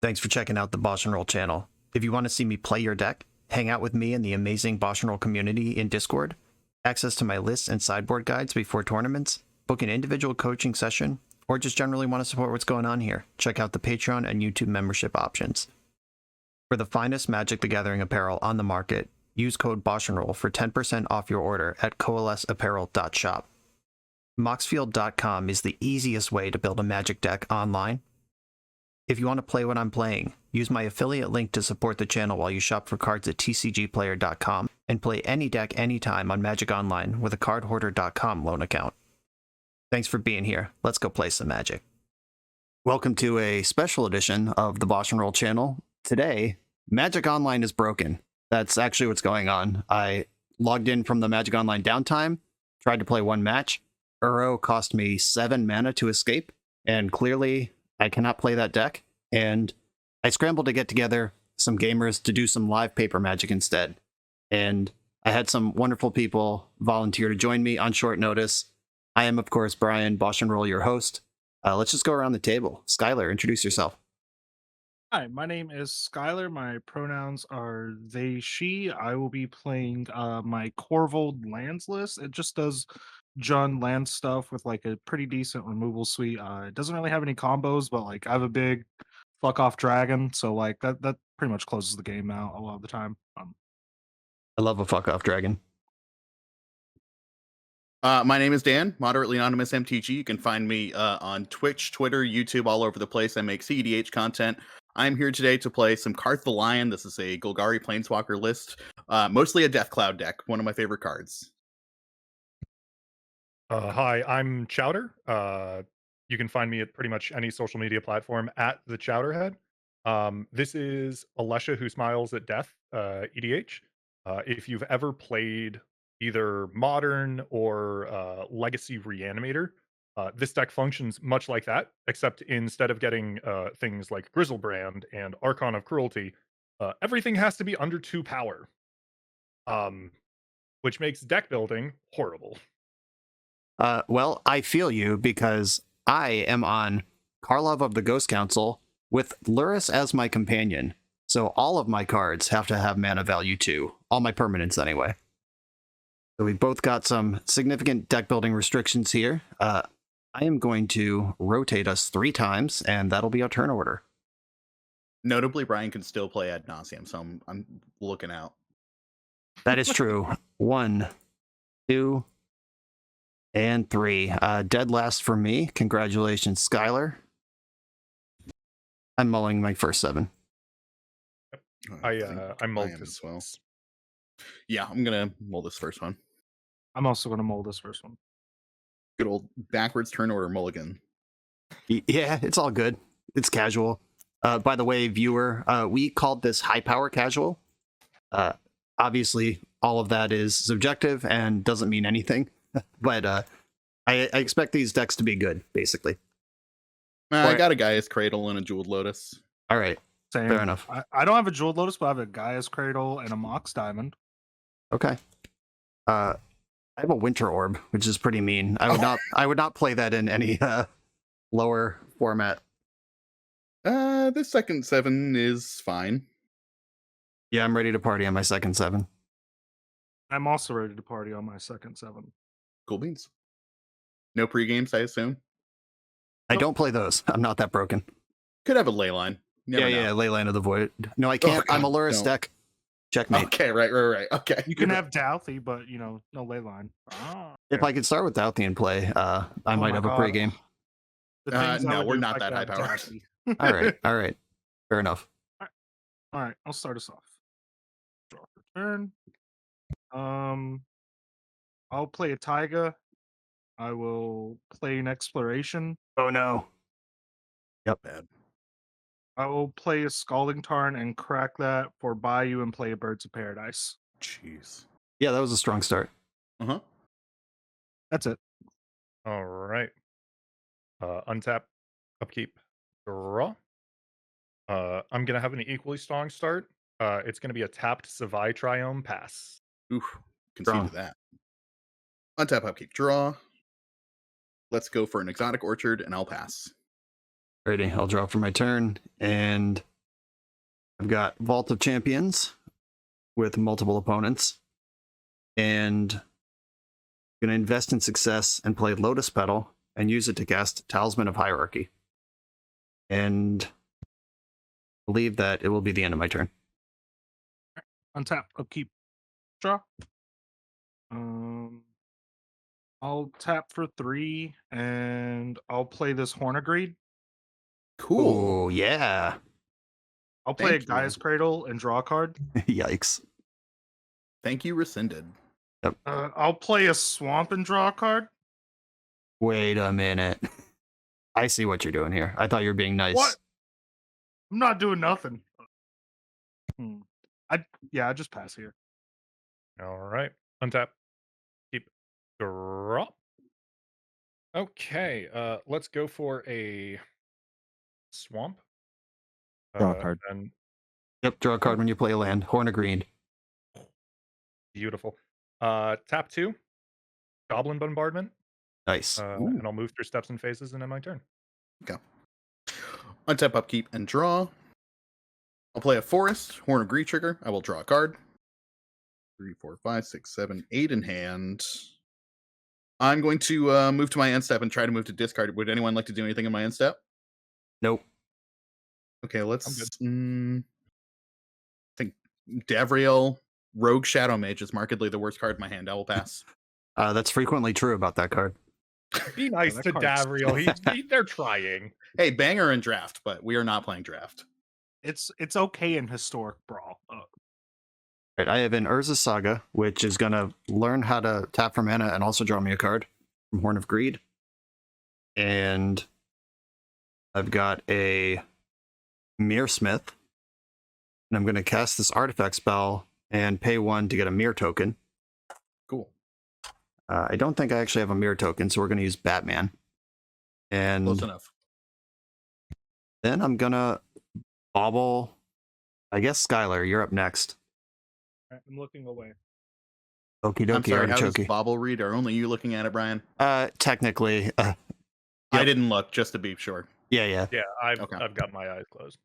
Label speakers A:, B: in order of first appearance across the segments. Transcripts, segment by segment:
A: Thanks for checking out the BoshNRoll channel. If you want to see me play your deck, hang out with me in the amazing BoshNRoll community in Discord, access to my lists and sideboard guides before tournaments, book an individual coaching session, or just generally want to support what's going on here, check out the Patreon and YouTube membership options. For the finest Magic the Gathering apparel on the market, use code BoshNRoll for 10% off your order at coalesceapparel.shop. Moxfield.com is the easiest way to build a Magic deck online. If you want to play what I'm playing, use my affiliate link to support the channel while you shop for cards at tcgplayer.com and play any deck anytime on Magic Online with a cardhoarder.com loan account. Thanks for being here. Let's go play some Magic. Welcome to a special edition of the BoshNRoll channel. Today, Magic Online is broken. That's actually what's going on. I logged in from the Magic Online downtime, tried to play one match. Uro cost me 7 mana to escape, and clearly I cannot play that deck. And I scrambled to get together some gamers to do some live paper Magic instead. And I had some wonderful people volunteer to join me on short notice. I am, of course, Brian, BoshNRoll, your host. Let's just go around the table. Skylar, introduce yourself.
B: Hi, my name is Skylar. My pronouns are they, she. I will be playing my Korvold lands list. It just does Jund land stuff with like a pretty decent removal suite. It doesn't really have any combos, but like I have a big fuck off dragon, so like that pretty much closes the game out a lot of the time.
A: I love a fuck off dragon.
C: My name is Dan, ModeratelyAnonymous MTG. You can find me on Twitch, Twitter, YouTube, all over the place. I make EDH content. I'm here today to play some Carth the Lion. This is a Golgari Planeswalker list, mostly a Death Cloud deck, one of my favorite cards.
D: Hi, I'm Chowder. You can find me at pretty much any social media platform at the Chowderhead. This is Alesha Who Smiles at Death, EDH. If you've ever played either Modern or Legacy Reanimator, this deck functions much like that, except instead of getting things like Grizzlebrand and Archon of Cruelty, everything has to be under 2 power, which makes deck building horrible.
A: Well, I feel you because I am on Karlov of the Ghost Council with Lurrus as my companion. So all of my cards have to have mana value too. All my permanents anyway. So we both got some significant deck building restrictions here. I am going to rotate us 3 times, and that'll be our turn order.
C: Notably, Brian can still play ad nauseum, so I'm looking out.
A: That is true. 1, 2, and 3. Dead last for me. Congratulations, Skylar. I'm mulling my first 7.
D: I mulled
C: as
D: this
C: well. Yeah, I'm gonna mull this first one.
B: I'm also going to mold this first one.
C: Good old backwards turn order mulligan.
A: Yeah, it's all good. It's casual. By the way, viewer, we called this high power casual. Obviously, all of that is subjective and doesn't mean anything. But I expect these decks to be good, basically.
C: I got a Gaia's Cradle and a Jeweled Lotus.
A: All right.
B: Same.
A: Fair enough.
B: I don't have a Jeweled Lotus, but I have a Gaia's Cradle and a Mox Diamond.
A: Okay. I have a Winter Orb, which is pretty mean. I would not play that in any lower format.
C: This second 7 is fine.
A: Yeah, I'm ready to party on my second 7.
B: I'm also ready to party on my second 7.
C: Cool beans. No pre-games, I assume?
A: I don't play those. I'm not that broken.
C: Could have a Leyline.
A: Yeah, Leyline of the Void. No, I can't.
C: God,
A: I'm a Lurrus
C: no.
A: deck. Checkmate.
C: Okay, right. Okay.
B: You can have Douthie, but no Leyline.
A: If I could start with Douthie and play, I might have a pregame.
C: No, we're not that high powered.
A: All right. Fair enough.
B: All right, I'll start us off. Draw for turn. I'll play a Taiga. I will play an Exploration.
A: Oh no. Yep.
C: Bad.
B: I will play a Scalding Tarn and crack that for Bayou and play a Birds of Paradise.
C: Jeez.
A: Yeah, that was a strong start.
B: That's it.
D: All right. Untap, upkeep, draw. I'm gonna have an equally strong start. It's gonna be a tapped Savai Triome pass.
C: Oof. Concede to that. Untap, upkeep, draw. Let's go for an Exotic Orchard, and I'll pass.
A: Ready, I'll draw for my turn, and I've got Vault of Champions with multiple opponents, and I'm going to invest in success and play Lotus Petal and use it to cast Talisman of Hierarchy. And believe that it will be the end of my turn.
B: Untap, upkeep, draw. I'll tap for 3, and I'll play this Hornagreed.
C: Cool.
A: Oh, yeah.
B: I'll play
C: Thank
B: a Gaia's Cradle and draw a card.
A: Yikes.
C: Thank you, rescinded.
B: I'll play a Swamp and draw a card.
A: Wait a minute. I see what you're doing here. I thought you were being nice.
B: What? I'm not doing nothing. I just pass here.
D: All right. Untap. Keep. Draw. Okay. Let's go for a swamp.
E: Draw a card.
D: And
A: Yep, draw a card when you play a land. Horn of Green.
D: beautiful. Tap 2. Goblin Bombardment.
A: Nice.
D: And I'll move through steps and phases and end my turn.
C: Untap, upkeep, and draw. I'll play a forest, Horn of Green trigger. I will draw a card. 3, 4, 5, 6, 7, 8 in hand. I'm going to move to my end step and try to move to discard. Would anyone like to do anything in my end step?
A: Nope.
C: Okay, let's.
D: I'm
C: I think Davriel, Rogue Shadow Mage is markedly the worst card in my hand. I will pass.
A: That's frequently true about that card.
D: Be nice
B: that
D: to
B: card's-
D: Davriel. They're trying.
C: Hey, banger and draft, but we are not playing draft.
B: It's okay in Historic Brawl.
A: Right, I have an Urza Saga, which is going to learn how to tap for mana and also draw me a card from Horn of Greed. And I've got a Mirror Smith. And I'm going to cast this artifact spell and pay 1 to get a mirror token.
C: Cool.
A: I don't think I actually have a mirror token, so we're going to use Batman. And
C: Close enough.
A: then I'm going to bobble. I guess, Skylar, you're up next.
B: I'm looking away.
A: Okie
C: I'm
A: dokie,
C: sorry, how does
A: artichoke.
C: Bobble read? Are only you looking at it, Brian?
A: Technically,
C: I
A: Yep.
C: didn't look, just to be sure.
A: yeah.
D: Yeah, I've
C: Okay.
D: got my eyes closed.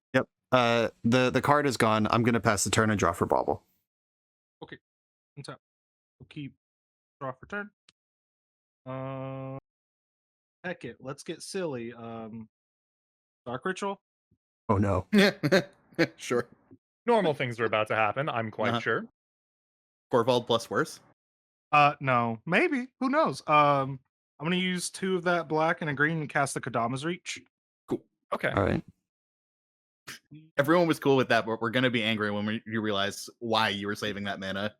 A: The card is gone. I'm going to pass the turn and draw for bobble.
B: Untap, upkeep, draw for turn. Heck it, let's get silly. Dark Ritual.
A: Oh no.
C: Sure.
D: Normal things are about to happen, I'm quite
C: Uh-huh.
D: sure.
C: Korvold plus worse.
B: No, maybe. Who knows? I'm gonna use 2 of that black and a green and cast the Kadama's Reach.
D: Okay.
A: All right.
C: Everyone was cool with that, but we're going to be angry when you realize why you were saving that mana.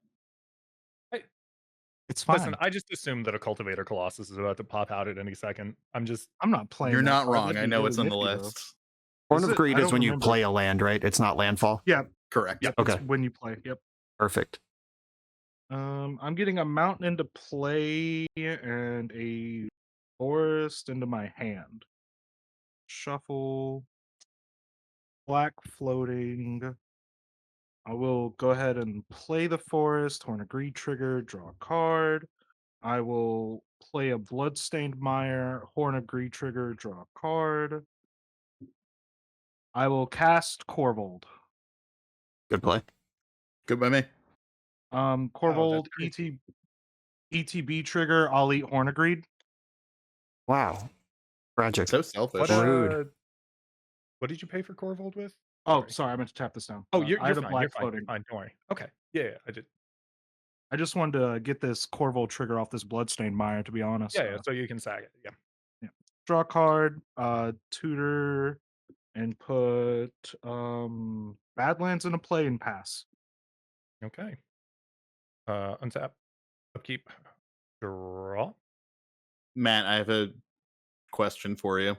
B: It's fine.
D: Listen, I just assumed that a Cultivator Colossus is about to pop out at any second.
B: I'm not playing.
C: You're
B: that
C: not
B: card.
C: wrong.
B: That'd
C: I
B: be
C: know
B: really
C: it's on the
B: nifty, though.
C: list.
A: Horn
B: Is
A: of
B: it?
A: Greed
B: I
A: is
B: don't
A: when you
B: remember.
A: play a land, right? It's not landfall.
C: Correct.
B: Yep.
A: Okay.
B: It's when you play. Yep.
A: Perfect.
B: I'm getting a mountain into play and a forest into my hand. Shuffle. Black floating. I will go ahead and play the forest, Horn of Greed trigger, draw a card. I will play a Bloodstained Mire, Horn of Greed trigger, draw a card. I will cast Korvold.
A: Good play.
C: Good by me.
B: Korvold, ETB trigger, I'll eat Horn of Greed.
A: Wow. Tragic.
C: So selfish.
A: Rude.
D: What did you pay for Korvold with?
B: Oh, sorry, I meant to tap this down.
D: Oh,
B: I
D: you're
B: had a
D: fine.
B: black
D: You're fine.
B: floating.
D: You're fine. Don't worry. Okay. Yeah, I did.
B: I just wanted to get this Korvold trigger off this Bloodstained Mire, to be honest.
D: Yeah, so you can sag it. Yeah.
B: Draw a card, tutor, and put Badlands into play and pass.
D: Okay. Untap. Upkeep. Draw.
C: Matt, I have a question for you.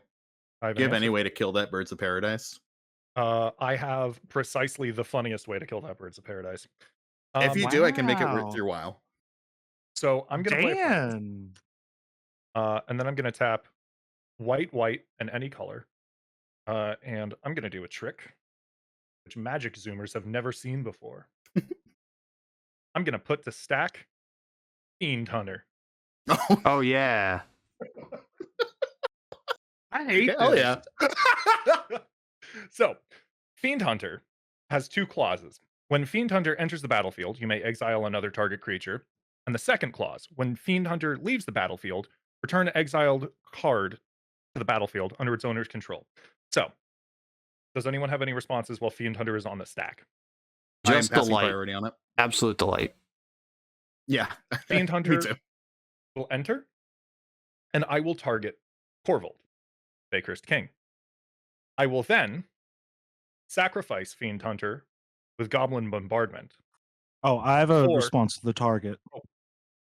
D: I have
C: Do you
D: an
C: have any
D: answer.
C: way to kill that Birds of Paradise?
D: I have precisely the funniest way to kill that Birds of Paradise.
C: If you do, I can make it worth
B: wow.
C: your while.
D: So I'm gonna play a Princess.
B: Dan.
D: And then I'm gonna tap white, and any color. And I'm gonna do a trick, which Magic Zoomers have never seen before. I'm gonna put to stack Fiend Hunter.
A: Oh yeah.
B: I hate
C: Hell
B: this.
C: yeah.
D: So, Fiend Hunter has 2 clauses. When Fiend Hunter enters the battlefield, you may exile another target creature. And the second clause, when Fiend Hunter leaves the battlefield, return an exiled card to the battlefield under its owner's control. So, does anyone have any responses while Fiend Hunter is on the stack?
C: I am
A: Just
C: passing
A: delight.
C: priority on it.
A: Absolute delight.
C: Yeah.
D: Fiend
C: Me
D: Hunter
C: too.
D: will enter, and I will target Korvold, Fae-Cursed King. I will then sacrifice Fiend Hunter with Goblin Bombardment.
B: Oh, I have a
D: Or-
B: response to the target.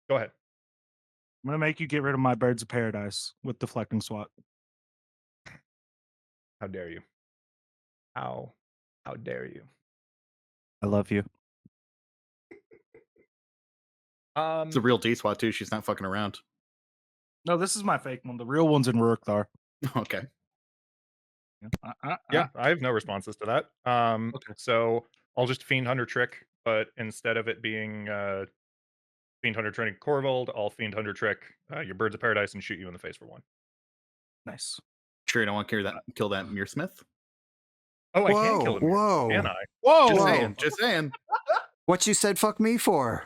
D: Go ahead.
B: I'm gonna make you get rid of my Birds of Paradise with Deflecting Swat.
D: How dare you? How dare you?
B: I love you.
C: It's a real D-SWAT too. She's not fucking around.
B: No, this is my fake one. The real one's in Rurikthar.
C: Okay.
D: Yeah, I have no responses to that.
B: Okay.
D: So I'll just Fiend Hunter trick, but instead of it being Fiend Hunter training Korvold, I'll Fiend Hunter trick your Birds of Paradise and shoot you in the face for 1.
B: Nice.
C: Sure, you don't want to kill that Mearsmith?
D: Oh, I can kill him.
A: Whoa.
D: Can I?
B: Whoa!
C: Just
A: Whoa.
C: saying. Just saying.
A: What you said fuck me for?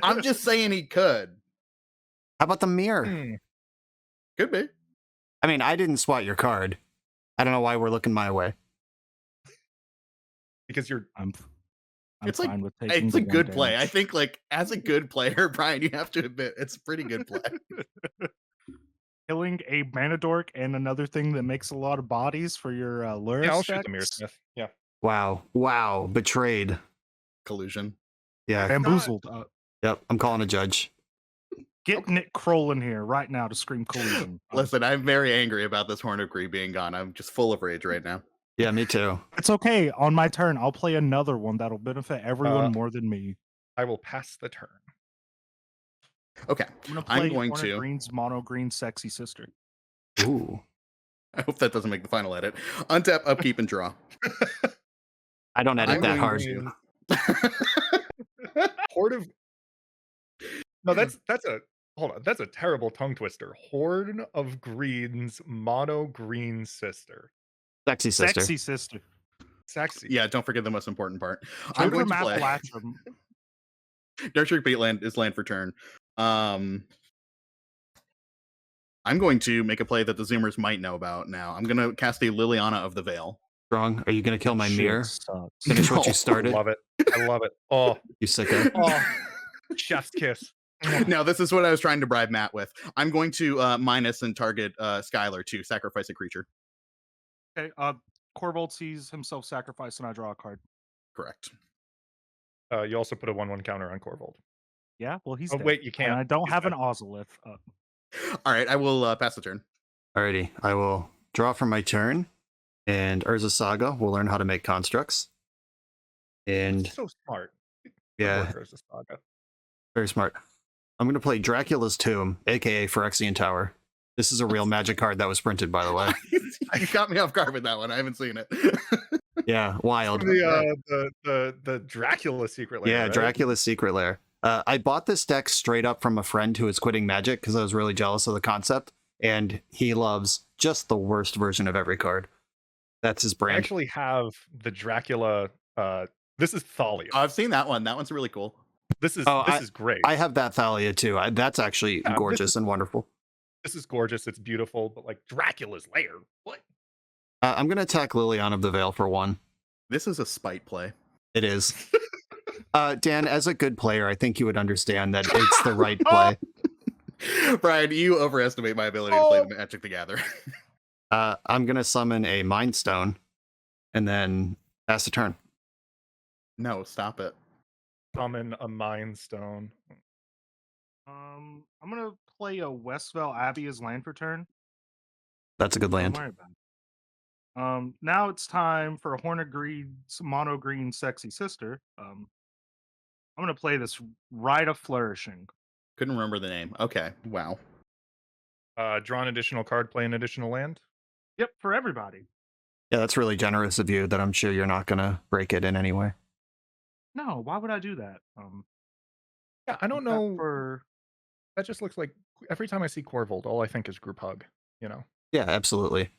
C: I'm just saying he could.
A: How about the mirror?
D: Hmm.
C: Could be.
A: I mean, I didn't swat your card. I don't know why we're looking my way.
D: Because you're
B: I'm
C: It's like-
B: fine with taking
C: It's
B: the
C: a
B: one
C: good play. I
B: damage.
C: think, like, as a good player, Brian, you have to admit it's a pretty good play.
B: Killing a mana dork and another thing that makes a lot of bodies for your Lurrus
D: yeah, I'll shoot the
B: decks.
D: Mearsmith. Yeah.
A: Wow. Betrayed.
C: Collusion.
A: Yeah.
B: Bamboozled.
A: Yep. I'm calling a judge.
B: Get Nick Kroll in here right now to scream collusion.
C: Listen, I'm very angry about this Horn of Greed being gone. I'm just full of rage right now.
A: Yeah, me too.
B: It's okay. On my turn, I'll play another one that'll benefit everyone more than me.
D: I will pass the turn.
C: Okay.
B: I'm gonna
C: I'm
B: play
C: going
B: Hornet
C: to-
B: Green's mono green sexy sister.
A: Ooh.
C: I hope that doesn't make the final edit. Untap, upkeep, and draw.
A: I don't edit
C: I'm
A: that
C: going
A: hard.
D: Horde of No, that's a hold on. That's a terrible tongue twister. Horde of Green's mono green sister.
A: Sexy sister.
B: Sexy sister.
D: Sexy.
C: Yeah, don't forget the most important part. I'm
B: Children
C: going to
B: of
C: play.
B: Appalachia.
C: Dark Beat land is land for turn. I'm going to make a play that the Zoomers might know about now. I'm going to cast a Liliana of the Veil.
A: Strong. Are you going to kill my
B: Shit
A: mirror?
B: sucks.
A: Finish what
C: No.
A: you
D: I
A: started?
D: love it. I love it. Oh,
A: You sicko.
D: oh. Chef's kiss.
C: No, this is what I was trying to bribe Matt with. I'm going to minus and target Skylar to sacrifice a creature.
B: Okay, Korvold sees himself sacrifice and I draw a card.
C: Correct.
D: You also put a 1/1 counter on Korvold.
B: Yeah, well he's
D: Oh
B: dead.
D: wait, you
B: And
D: can't.
B: I don't
D: He's
B: have
D: dead.
B: an Ozolith.
C: All right, I will pass the turn.
A: Alrighty. I will draw for my turn. And Urza Saga will learn how to make constructs. And
D: So smart.
A: yeah,
D: Good work, Urza Saga.
A: very smart. I'm going to play Dracula's Tomb, aka Phyrexian Tower. This is a real magic card that was printed, by the way.
C: You caught me off guard with that one. I haven't seen it.
A: Yeah, wild.
D: The Dracula secret lair.
A: Yeah,
D: right?
A: Dracula's Secret Lair. I bought this deck straight up from a friend who was quitting Magic because I was really jealous of the concept, and he loves just the worst version of every card. That's his
D: I
A: brand.
D: actually have the Dracula. This is Thalia.
C: I've seen that one. That one's really cool.
D: This is
A: Oh,
D: this is great.
A: I have that Thalia too. That's actually
D: Yeah, this
A: gorgeous and wonderful.
D: This is gorgeous. It's beautiful, but like Dracula's lair. What?
A: I'm going to attack Liliana of the Veil for 1.
C: This is a spite play.
A: It is. Dan, as a good player, I think you would understand that it's the right play.
C: Brian, you overestimate my ability to play the Magic the Gathering.
A: I'm going to summon a Mind Stone and then pass the turn.
C: No, stop it.
D: Summon a Mind Stone.
B: I'm gonna play a Westvale Abbey as land for turn.
A: That's a good
B: Don't
A: land.
B: worry about it. Now it's time for Hornet Greed's mono green sexy sister. I'm gonna play this Rite of Flourishing.
C: Couldn't remember the name. Okay, wow.
D: Draw an additional card, play an additional land.
B: Yep, for everybody.
A: Yeah, that's really generous of you that I'm sure you're not going to break it in any way.
B: No, why would I do that?
D: Yeah, I don't
B: that
D: know.
B: For
D: That just looks like every time I see Korvold, all I think is group hug. You know.
A: Yeah, absolutely.
B: I'm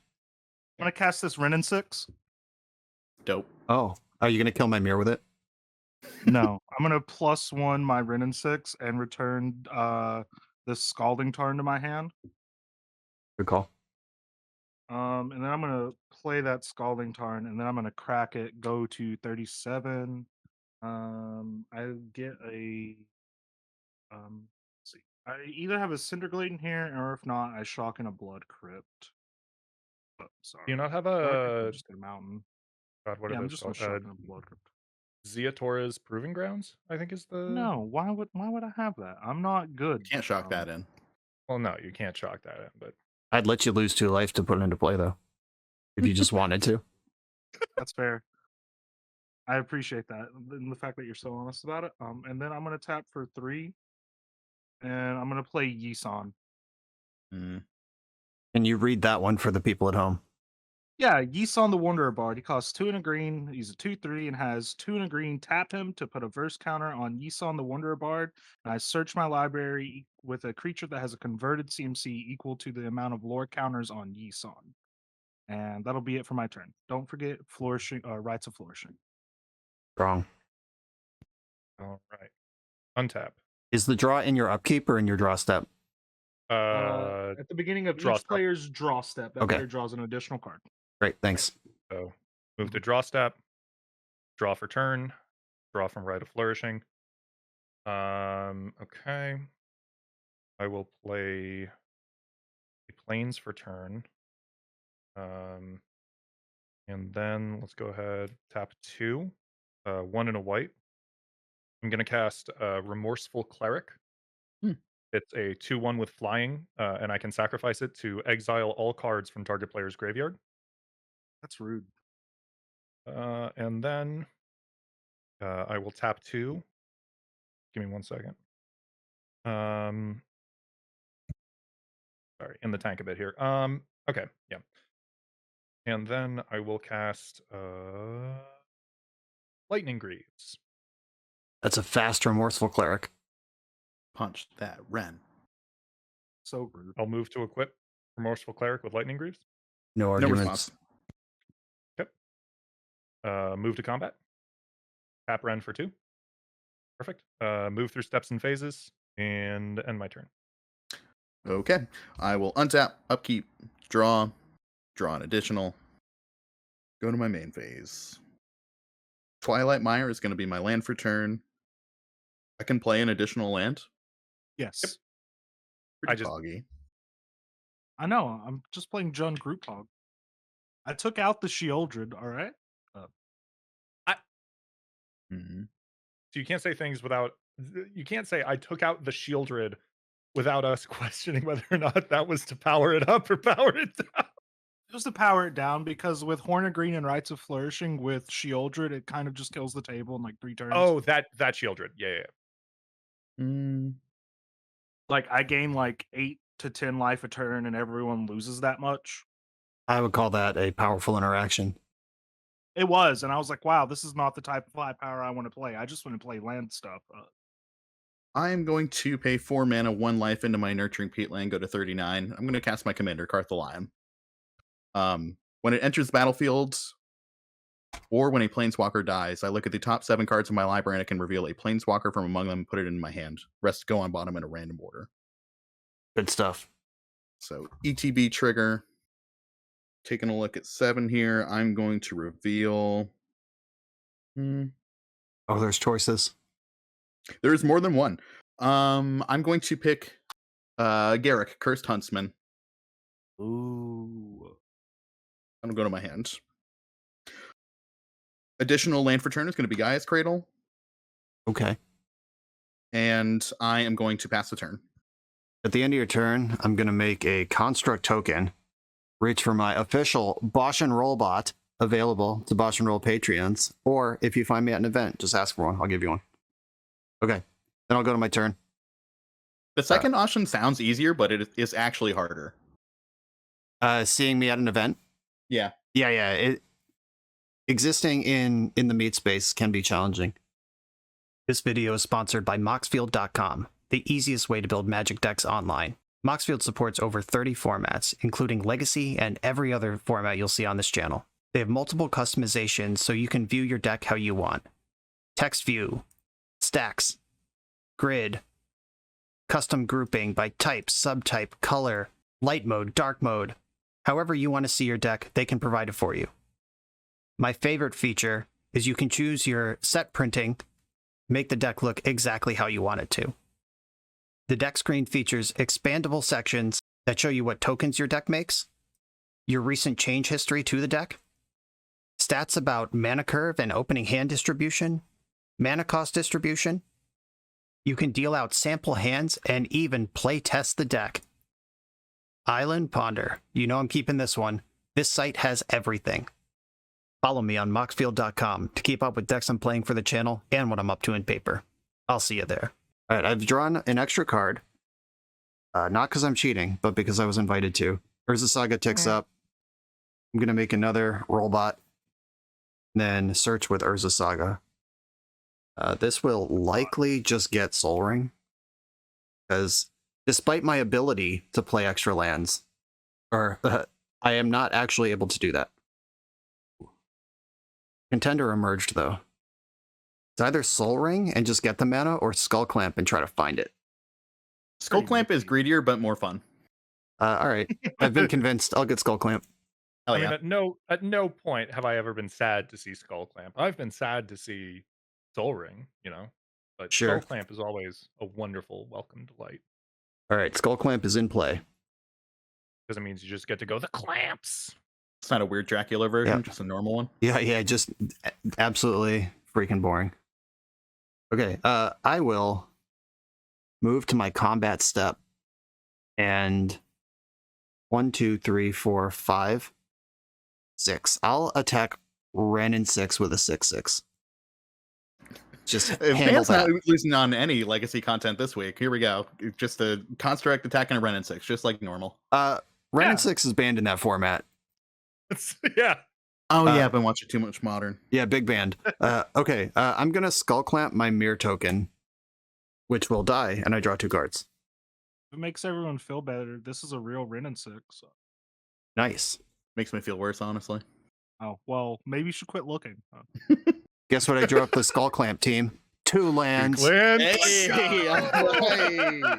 B: gonna cast this Ren and 6.
C: Dope.
A: Oh, Are you gonna kill my mirror with it?
B: No, I'm gonna +1 my Wrenn and 6 and return the Scalding Tarn to my hand.
A: Good call.
B: And then I'm gonna play that Scalding Tarn, and then I'm gonna crack it, go to 37. I get a let's see. I either have a Cinderglade in here, or if not, I shock in a Blood Crypt. Oh, sorry.
D: Do you not have
B: Blood Crypt or
D: a
B: just a mountain?
D: God? What
B: Yeah,
D: are
B: I'm
D: those
B: just gonna
D: called?
B: shock in a Blood Crypt.
D: Zia Torres Proving Grounds, I think is the.
B: No, why would I have that? I'm not good.
C: Can't shock that in.
D: Well, no, you can't shock that in, but
A: I'd let you lose 2 life to put it into play though, if you just wanted to.
B: That's fair. I appreciate that, and the fact that you're so honest about it. And then I'm gonna tap for 3, and I'm gonna play Yisan.
C: Mm.
A: Can you read that one for the people at home?
B: Yeah, Yisan the Wanderer Bard. He costs 2 and a green. He's a 2/3 and has 2 and a green. Tap him to put a verse counter on Yisan the Wanderer Bard. And I search my library with a creature that has a converted CMC equal to the amount of lore counters on Yisan. And that'll be it for my turn. Don't forget flourishing, Rites of Flourishing.
A: Wrong.
D: all right. Untap.
A: Is the draw in your upkeep or in your draw step?
B: At the beginning of
D: draw
B: each
D: step.
B: player's draw step, that
A: Okay.
B: player draws an additional card.
A: Great, thanks.
D: So move to draw step, draw for turn, draw from Rite of Flourishing. Okay. I will play Plains for turn. And then let's go ahead, tap 2, 1 and a white. I'm gonna cast Remorseful Cleric.
C: Hmm.
D: It's a 2/1 with flying, and I can sacrifice it to exile all cards from target player's graveyard.
B: That's rude.
D: And then I will tap 2. Give me 1 second. Sorry, in the tank a bit here. Okay, yeah. And then I will cast Lightning Greaves.
A: That's a fast, remorseful cleric.
C: Punch that Wrenn.
B: So rude.
D: I'll move to equip Remorseful Cleric with Lightning Greaves.
A: No
C: No
A: arguments.
C: response.
D: Move to combat. Tap Wrenn for 2. Perfect. Move through steps and phases and end my turn.
C: Okay. I will untap, upkeep, draw an additional. Go to my main phase. Twilight Mire is going to be my land for turn. I can play an additional land.
B: Yes.
C: Pretty foggy.
B: I know. I'm just playing John Grouphog. I took out the Shieldred, all right?
C: Mm-hmm.
D: So you can't say things without. You can't say I took out the Shieldred without us questioning whether or not that was to power it up or power it down.
B: Just to power it down, because with Horn of Green and Rites of Flourishing with Shieldred, it kind of just kills the table in like 3 turns.
D: Oh, that Shieldred. Yeah.
B: Like I gain like 8 to 10 life a turn and everyone loses that much.
A: I would call that a powerful interaction.
B: It was, and I was like, wow, this is not the type of high power I want to play. I just want to play land stuff.
C: I am going to pay 4 mana, 1 life into my Nurturing Peatland, go to 39. I'm going to cast my commander, Carth the Lion. When it enters the battlefield, or when a planeswalker dies, I look at the top 7 cards in my library and I can reveal a planeswalker from among them, put it in my hand. Rest go on bottom in a random order.
A: Good stuff.
C: So ETB trigger. Taking a look at 7 here, I'm going to reveal.
A: Oh, there's choices.
C: There's more than one. I'm going to pick Garrick, Cursed Huntsman.
B: Ooh.
C: I'm going to go to my hand. Additional land for turn is going to be Gaia's Cradle.
A: Okay.
C: And I am going to pass the turn.
A: At the end of your turn, I'm going to make a construct token. Reach for my official BoshNRoll bot, available to BoshNRoll Patreons. Or if you find me at an event, just ask for one. I'll give you one. Okay. Then I'll go to my turn.
C: The second option sounds easier, but it is actually harder.
A: Seeing me at an event?
C: Yeah.
A: Yeah. Existing in the meat space can be challenging. This video is sponsored by Moxfield.com, the easiest way to build Magic decks online. Moxfield supports over 30 formats, including Legacy and every other format you'll see on this channel. They have multiple customizations so you can view your deck how you want. Text view, stacks, grid, custom grouping by type, subtype, color, light mode, dark mode. However you want to see your deck, they can provide it for you. My favorite feature is you can choose your set printing, make the deck look exactly how you want it to. The deck screen features expandable sections that show you what tokens your deck makes, your recent change history to the deck, stats about mana curve and opening hand distribution, mana cost distribution. You can deal out sample hands and even play test the deck. Island Ponder, you know I'm keeping this one. This site has everything. Follow me on moxfield.com to keep up with decks I'm playing for the channel and what I'm up to in paper. I'll see you there. All right, I've drawn an extra card. Not because I'm cheating, but because I was invited to. Urza Saga ticks up. I'm going to make another rollbot. Then search with Urza Saga. This will likely just get Soul Ring. Because despite my ability to play extra lands, I am not actually able to do that. Contender emerged, though. It's either Soul Ring and just get the mana, or Skull Clamp and try to find it.
C: Skull Clamp is greedier, but more fun.
A: All right. I've been convinced. I'll get Skull Clamp.
C: Hell
D: I
C: yeah.
D: mean, at no point have I ever been sad to see Skull Clamp. I've been sad to see Soul Ring, you know, but
A: Sure.
D: Skull Clamp is always a wonderful welcome delight
A: All right. Skull Clamp is in play.
D: because it means you just get to go the clamps.
C: It's not a weird Dracula version,
A: Yeah.
C: just a normal one.
A: Yeah, just absolutely freaking boring. Okay, I will move to my combat step and 1, 2, 3, 4, 5, 6. I'll attack Ren and 6 with a 6/6. Just
C: If
A: handle
C: Man's
A: that.
C: not losing on any legacy content this week, here we go. Just a construct attack and a Ren 6, just like normal.
A: Ren
D: Yeah.
A: and 6 is banned in that format.
D: Yeah.
C: Oh yeah, I've been watching too much Modern.
A: Yeah, big band. Okay, I'm gonna Skull Clamp my Mirror token, which will die, and I draw 2 cards.
B: If it makes everyone feel better, this is a real Ren and 6. So.
A: Nice.
C: Makes me feel worse, honestly.
B: Oh, well, maybe you should quit looking.
A: Guess what I drew up the Skull Clamp team? 2 lands.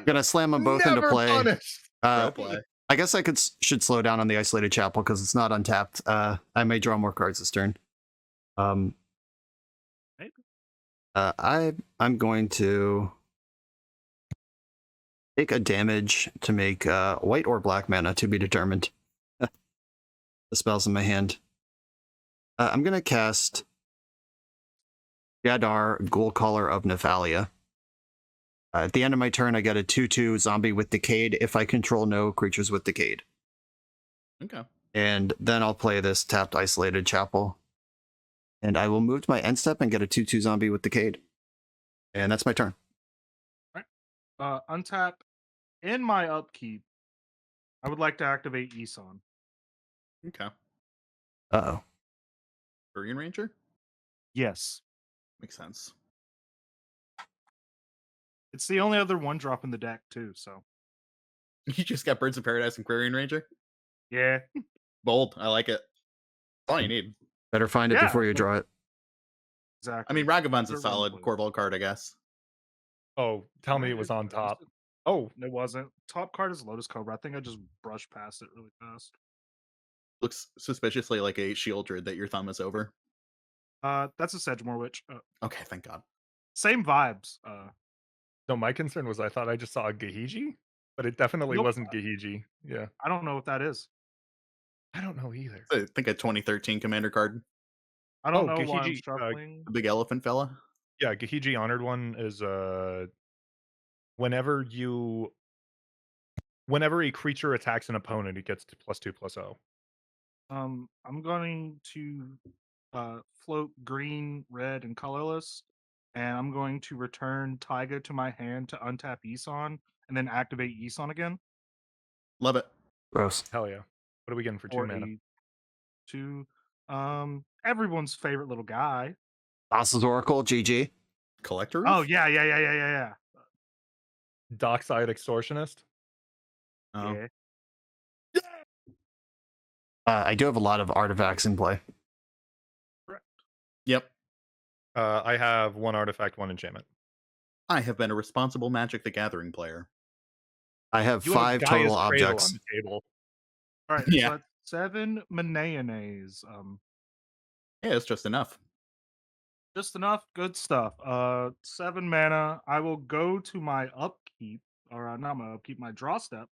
A: Gonna slam them both into play.
C: Well play.
A: I guess I should slow down on the Isolated Chapel because it's not untapped. I may draw more cards this turn.
B: Maybe.
A: I'm going to take a damage to make white or black mana to be determined. The spell's in my hand. I'm gonna cast Jadar, Ghoulcaller of Nephalia. At the end of my turn, I get a 2/2 zombie with Decayed if I control no creatures with Decayed.
C: Okay.
A: And then I'll play this tapped Isolated Chapel. And I will move to my end step and get a 2/2 zombie with Decayed. And that's my turn.
B: Untap. In my upkeep, I would like to activate Isan.
C: Okay.
A: Uh-oh.
C: Guardian Ranger?
B: Yes.
C: Makes sense.
B: It's the only other 1-drop in the deck, too, so.
C: You just got Birds of Paradise and Guardian Ranger?
B: Yeah.
C: Bold. I like it. That's all you need.
A: Better find it
B: Yeah.
A: before you draw it.
B: Exactly.
C: I mean, Ragavon's a
B: They're
C: solid
B: one-play.
C: Korvold card, I guess.
D: Oh, tell me it was on top. Oh,
B: It wasn't. Top card is Lotus Cobra. I think I just brushed past it really fast.
C: Looks suspiciously like a Shieldred that your thumb is over.
B: That's a Sedgemoor Witch.
C: Okay, thank God.
B: Same vibes.
D: no, my concern was I thought I just saw a Gahiji, but it definitely
B: Nope.
D: wasn't Gahiji. Yeah.
B: I don't know what that is.
D: I don't know either.
C: I think a 2013 Commander card.
B: I don't
D: Oh,
B: know why I'm
D: Gahiji,
B: struggling.
C: The big elephant fella.
D: Yeah, Gahiji Honored one is whenever a creature attacks an opponent, it gets to +2/+0.
B: I'm going to float green, red, and colorless, and I'm going to return Taiga to my hand to untap Isan, and then activate Isan again.
C: Love it.
A: Gross.
D: Hell yeah. What are we getting for 2
B: Or
D: mana?
B: 2. Everyone's favorite little guy.
A: Boss's Oracle, GG.
C: Collector?
B: Oh yeah.
D: Dockside Extortionist?
C: Oh.
B: Yeah.
A: I do have a lot of artifacts in play.
D: I have 1 artifact, 1 enchantment.
C: I have been a responsible Magic the Gathering player.
A: I have
D: You have a
A: 5
D: Gaia's
A: total
D: Cradle
A: objects.
D: on the table.
B: All right,
C: Yeah.
B: so that's 7 mayonnaise.
C: Yeah, it's just enough.
B: Just enough good stuff. 7 mana. I will go to my upkeep, or not my upkeep, my draw step.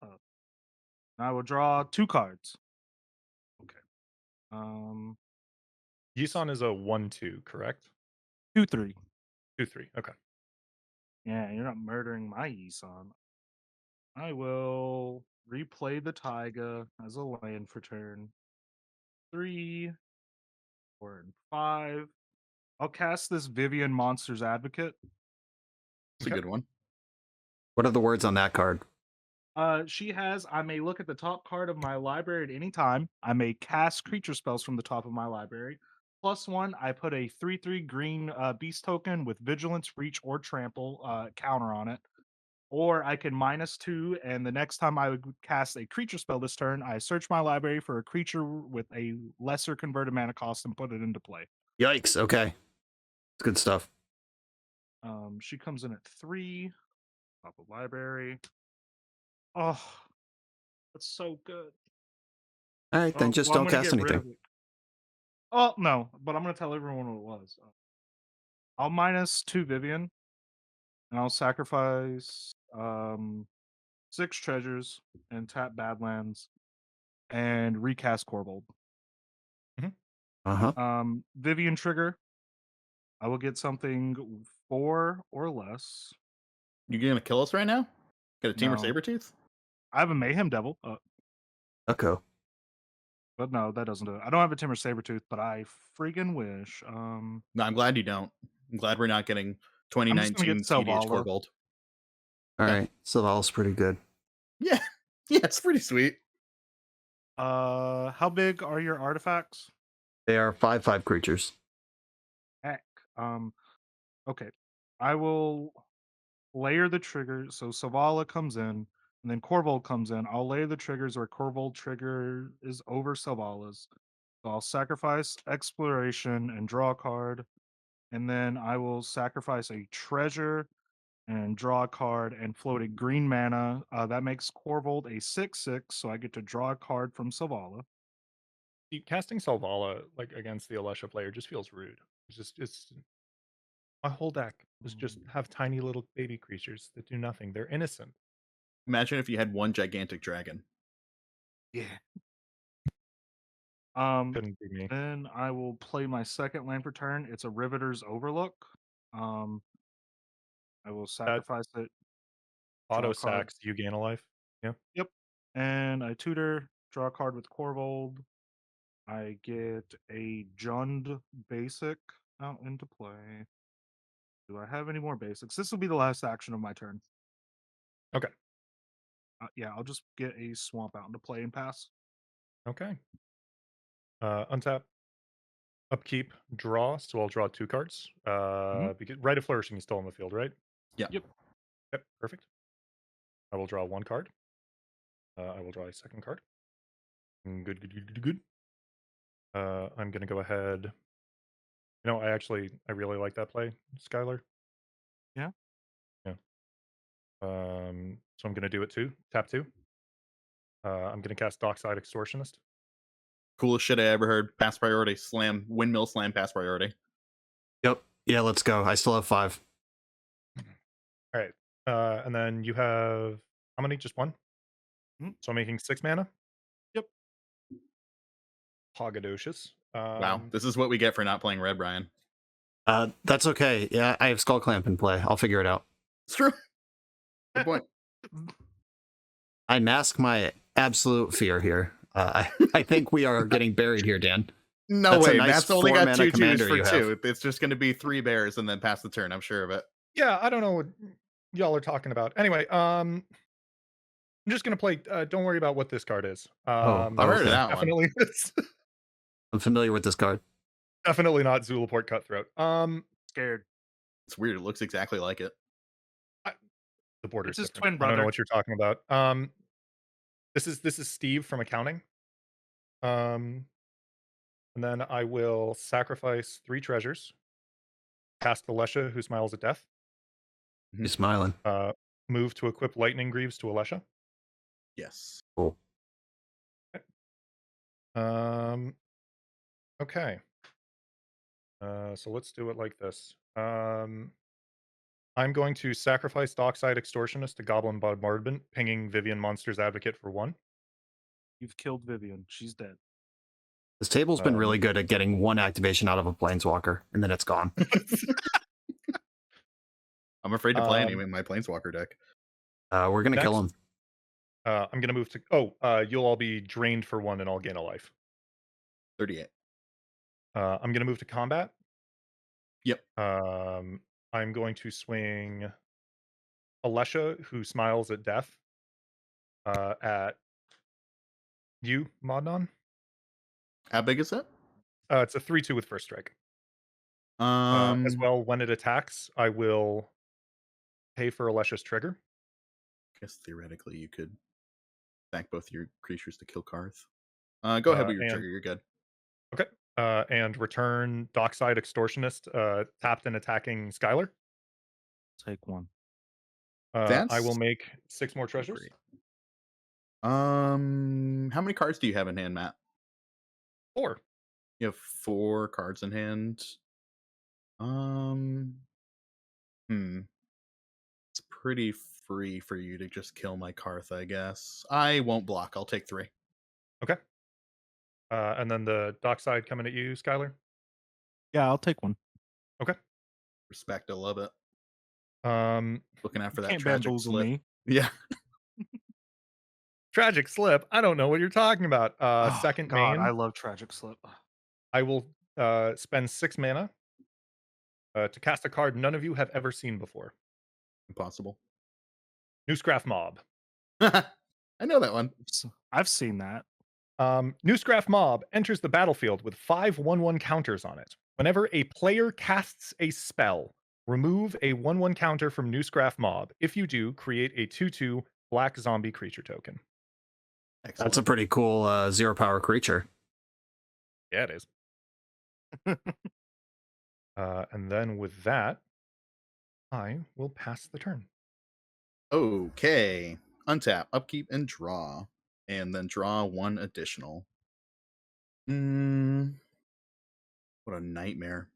B: I will draw 2 cards. Okay.
D: Yisan is a 1/2, correct?
B: 2/3.
D: 2/3. Okay.
B: Yeah, you're not murdering my Yisan. I will replay the Taiga as a land for turn 3, 4, and 5. I'll cast this Vivian Monster's Advocate.
C: It's a
D: Okay.
C: good one.
A: What are the words on that card?
B: She has, I may look at the top card of my library at any time. I may cast creature spells from the top of my library. +1, I put a 3/3 green beast token with vigilance, reach, or trample counter on it. Or I can -2, and the next time I would cast a creature spell this turn, I search my library for a creature with a lesser converted mana cost and put it into play.
A: Yikes. Okay. It's good stuff.
B: She comes in at 3, top of library. Oh, that's so good.
A: All right, then just
B: Well, I'm
A: don't
B: gonna
A: cast
B: get rid
A: anything.
B: of it. Oh, no, but I'm gonna tell everyone what it was. I'll -2 Vivian, and I'll sacrifice 6 treasures and tap Badlands and recast Korvold.
A: Uh-huh.
B: Vivian trigger. I will get something 4 or less.
C: You gonna kill us right now? Get a Team or
B: No.
C: Sabretooth?
B: I have a Mayhem Devil,
A: Okay.
B: but no, that doesn't do it. I don't have a Timber Sabretooth, but I freaking wish.
C: No, I'm glad you don't. I'm glad we're not getting
B: I'm just gonna
C: 2019
B: get
C: EDH
B: Selvala.
C: Korvold.
A: All
C: Yeah.
A: right. So that was pretty good.
C: Yeah. Yeah, it's pretty sweet.
B: How big are your artifacts?
A: They are 5/5 creatures.
B: Heck. Okay. I will layer the trigger. So Savala comes in, and then Korvold comes in. I'll layer the triggers where Korvold trigger is over Savala's. So I'll sacrifice Exploration and draw a card, and then I will sacrifice a treasure and draw a card and float a green mana. That makes Korvold a 6/6, so I get to draw a card from Savala.
D: See, casting Selvala like against the Alesha player just feels rude. It's my whole deck is just have tiny little baby creatures that do nothing. They're innocent.
C: Imagine if you had one gigantic dragon.
B: Yeah.
D: Couldn't be me.
B: Then I will play my second land per turn. It's a Riveter's Overlook. I will sacrifice it. Draw
D: Auto
B: a card.
D: sacks, you gain a life. Yeah.
B: Yep. And I tutor, draw a card with Korvold. I get a Jund basic out into play. Do I have any more basics? This will be the last action of my turn.
D: Okay.
B: Yeah, I'll just get a swamp out into play and pass.
D: Okay. Untap. Upkeep, draw. So I'll draw 2 cards. Because Rite of Flourishing is still on the field, right?
C: Yeah.
B: Yep.
D: Yep. Perfect. I will draw 1 card. I will draw a second card. Good, good, good, good, good. I'm gonna go ahead. You know, I really like that play, Skylar.
B: Yeah.
D: Yeah. So I'm gonna do it too. Tap 2. I'm gonna cast Dockside Extortionist.
C: Coolest shit I ever heard. Pass priority. Slam. Windmill slam pass priority.
A: Yep. Yeah, let's go. I still have 5.
D: All right. And then you have how many? Just 1? So I'm making 6 mana.
B: Yep.
D: Pogadocious.
C: Wow. This is what we get for not playing red, Brian.
A: That's okay. Yeah, I have Skull Clamp in play. I'll figure it out.
C: It's true. Good point.
A: I mask my absolute fear here. I think we are getting buried here, Dan.
C: No
A: That's a
C: way.
A: nice
C: Matt's only got
A: 4-mana
C: 2/2s
A: commander
C: for
A: you
C: 2. It's just going to be 3 bears and then pass the turn. I'm sure of it.
D: Yeah, I don't know what y'all are talking about. Anyway, I'm just gonna play. Don't worry about what this card is.
C: I've heard of that one.
D: Definitely,
A: I'm familiar with this card.
D: definitely not Zulaport Cutthroat.
B: Scared.
C: It's weird. It looks exactly like it.
D: The border's
B: It's his
D: different.
B: twin
D: I don't know
B: brother.
D: what you're talking about. This is Steve from accounting. And then I will sacrifice 3 treasures. cast Alesha, who smiles at death.
A: He's smiling.
D: Move to equip Lightning Greaves to Alesha.
C: Yes.
A: Cool.
D: Okay. So let's do it like this. I'm going to sacrifice Dockside Extortionist to Goblin Bombardment, pinging Vivian Monster's Advocate for 1.
B: You've killed Vivian. She's dead.
A: This table's been really good at getting one activation out of a planeswalker, and then it's gone.
C: I'm afraid to play any in my Planeswalker deck.
A: We're gonna kill him.
D: I'm gonna move to. You'll all be drained for 1, and I'll gain a life.
C: 38.
D: I'm gonna move to combat.
C: Yep.
D: I'm going to swing Alesha, who smiles at death, at you, Modnon.
C: How big is it?
D: It's a 3/2 with first strike. As well, when it attacks, I will pay for Alesha's trigger.
C: I guess theoretically you could thank both your creatures to kill Karth. Go ahead with your trigger. You're good.
D: Okay. And return Dockside Extortionist, tapped and attacking Skylar.
B: Take 1.
D: I will make 6 more treasures.
C: Great. How many cards do you have in hand, Matt?
D: 4.
C: You have 4 cards in hand. It's pretty free for you to just kill my Karth, I guess. I won't block. I'll take 3.
D: Okay. And then the Dockside coming at you, Skylar.
B: Yeah, I'll take 1.
D: Okay.
C: Respect. I love it. Looking out for that
B: Can't
C: tragic
B: bamboozle
C: slip.
B: me.
C: Yeah.
D: Tragic Slip. I don't know what you're talking about. Second
B: God,
D: main.
B: I love Tragic Slip.
D: I will spend 6 mana to cast a card none of you have ever seen before.
C: Impossible.
D: Newscraft Mob.
C: I know that one.
B: I've seen that.
D: Newscraft Mob enters the battlefield with 5 1/1 counters on it. Whenever a player casts a spell, remove a 1/1 counter from Newscraft Mob. If you do, create a 2/2 black zombie creature token.
C: Excellent.
A: That's a pretty cool 0 power creature.
D: Yeah, it is. And then with that, I will pass the turn.
C: Okay. Untap, upkeep, and draw. And then draw 1 additional. What a nightmare.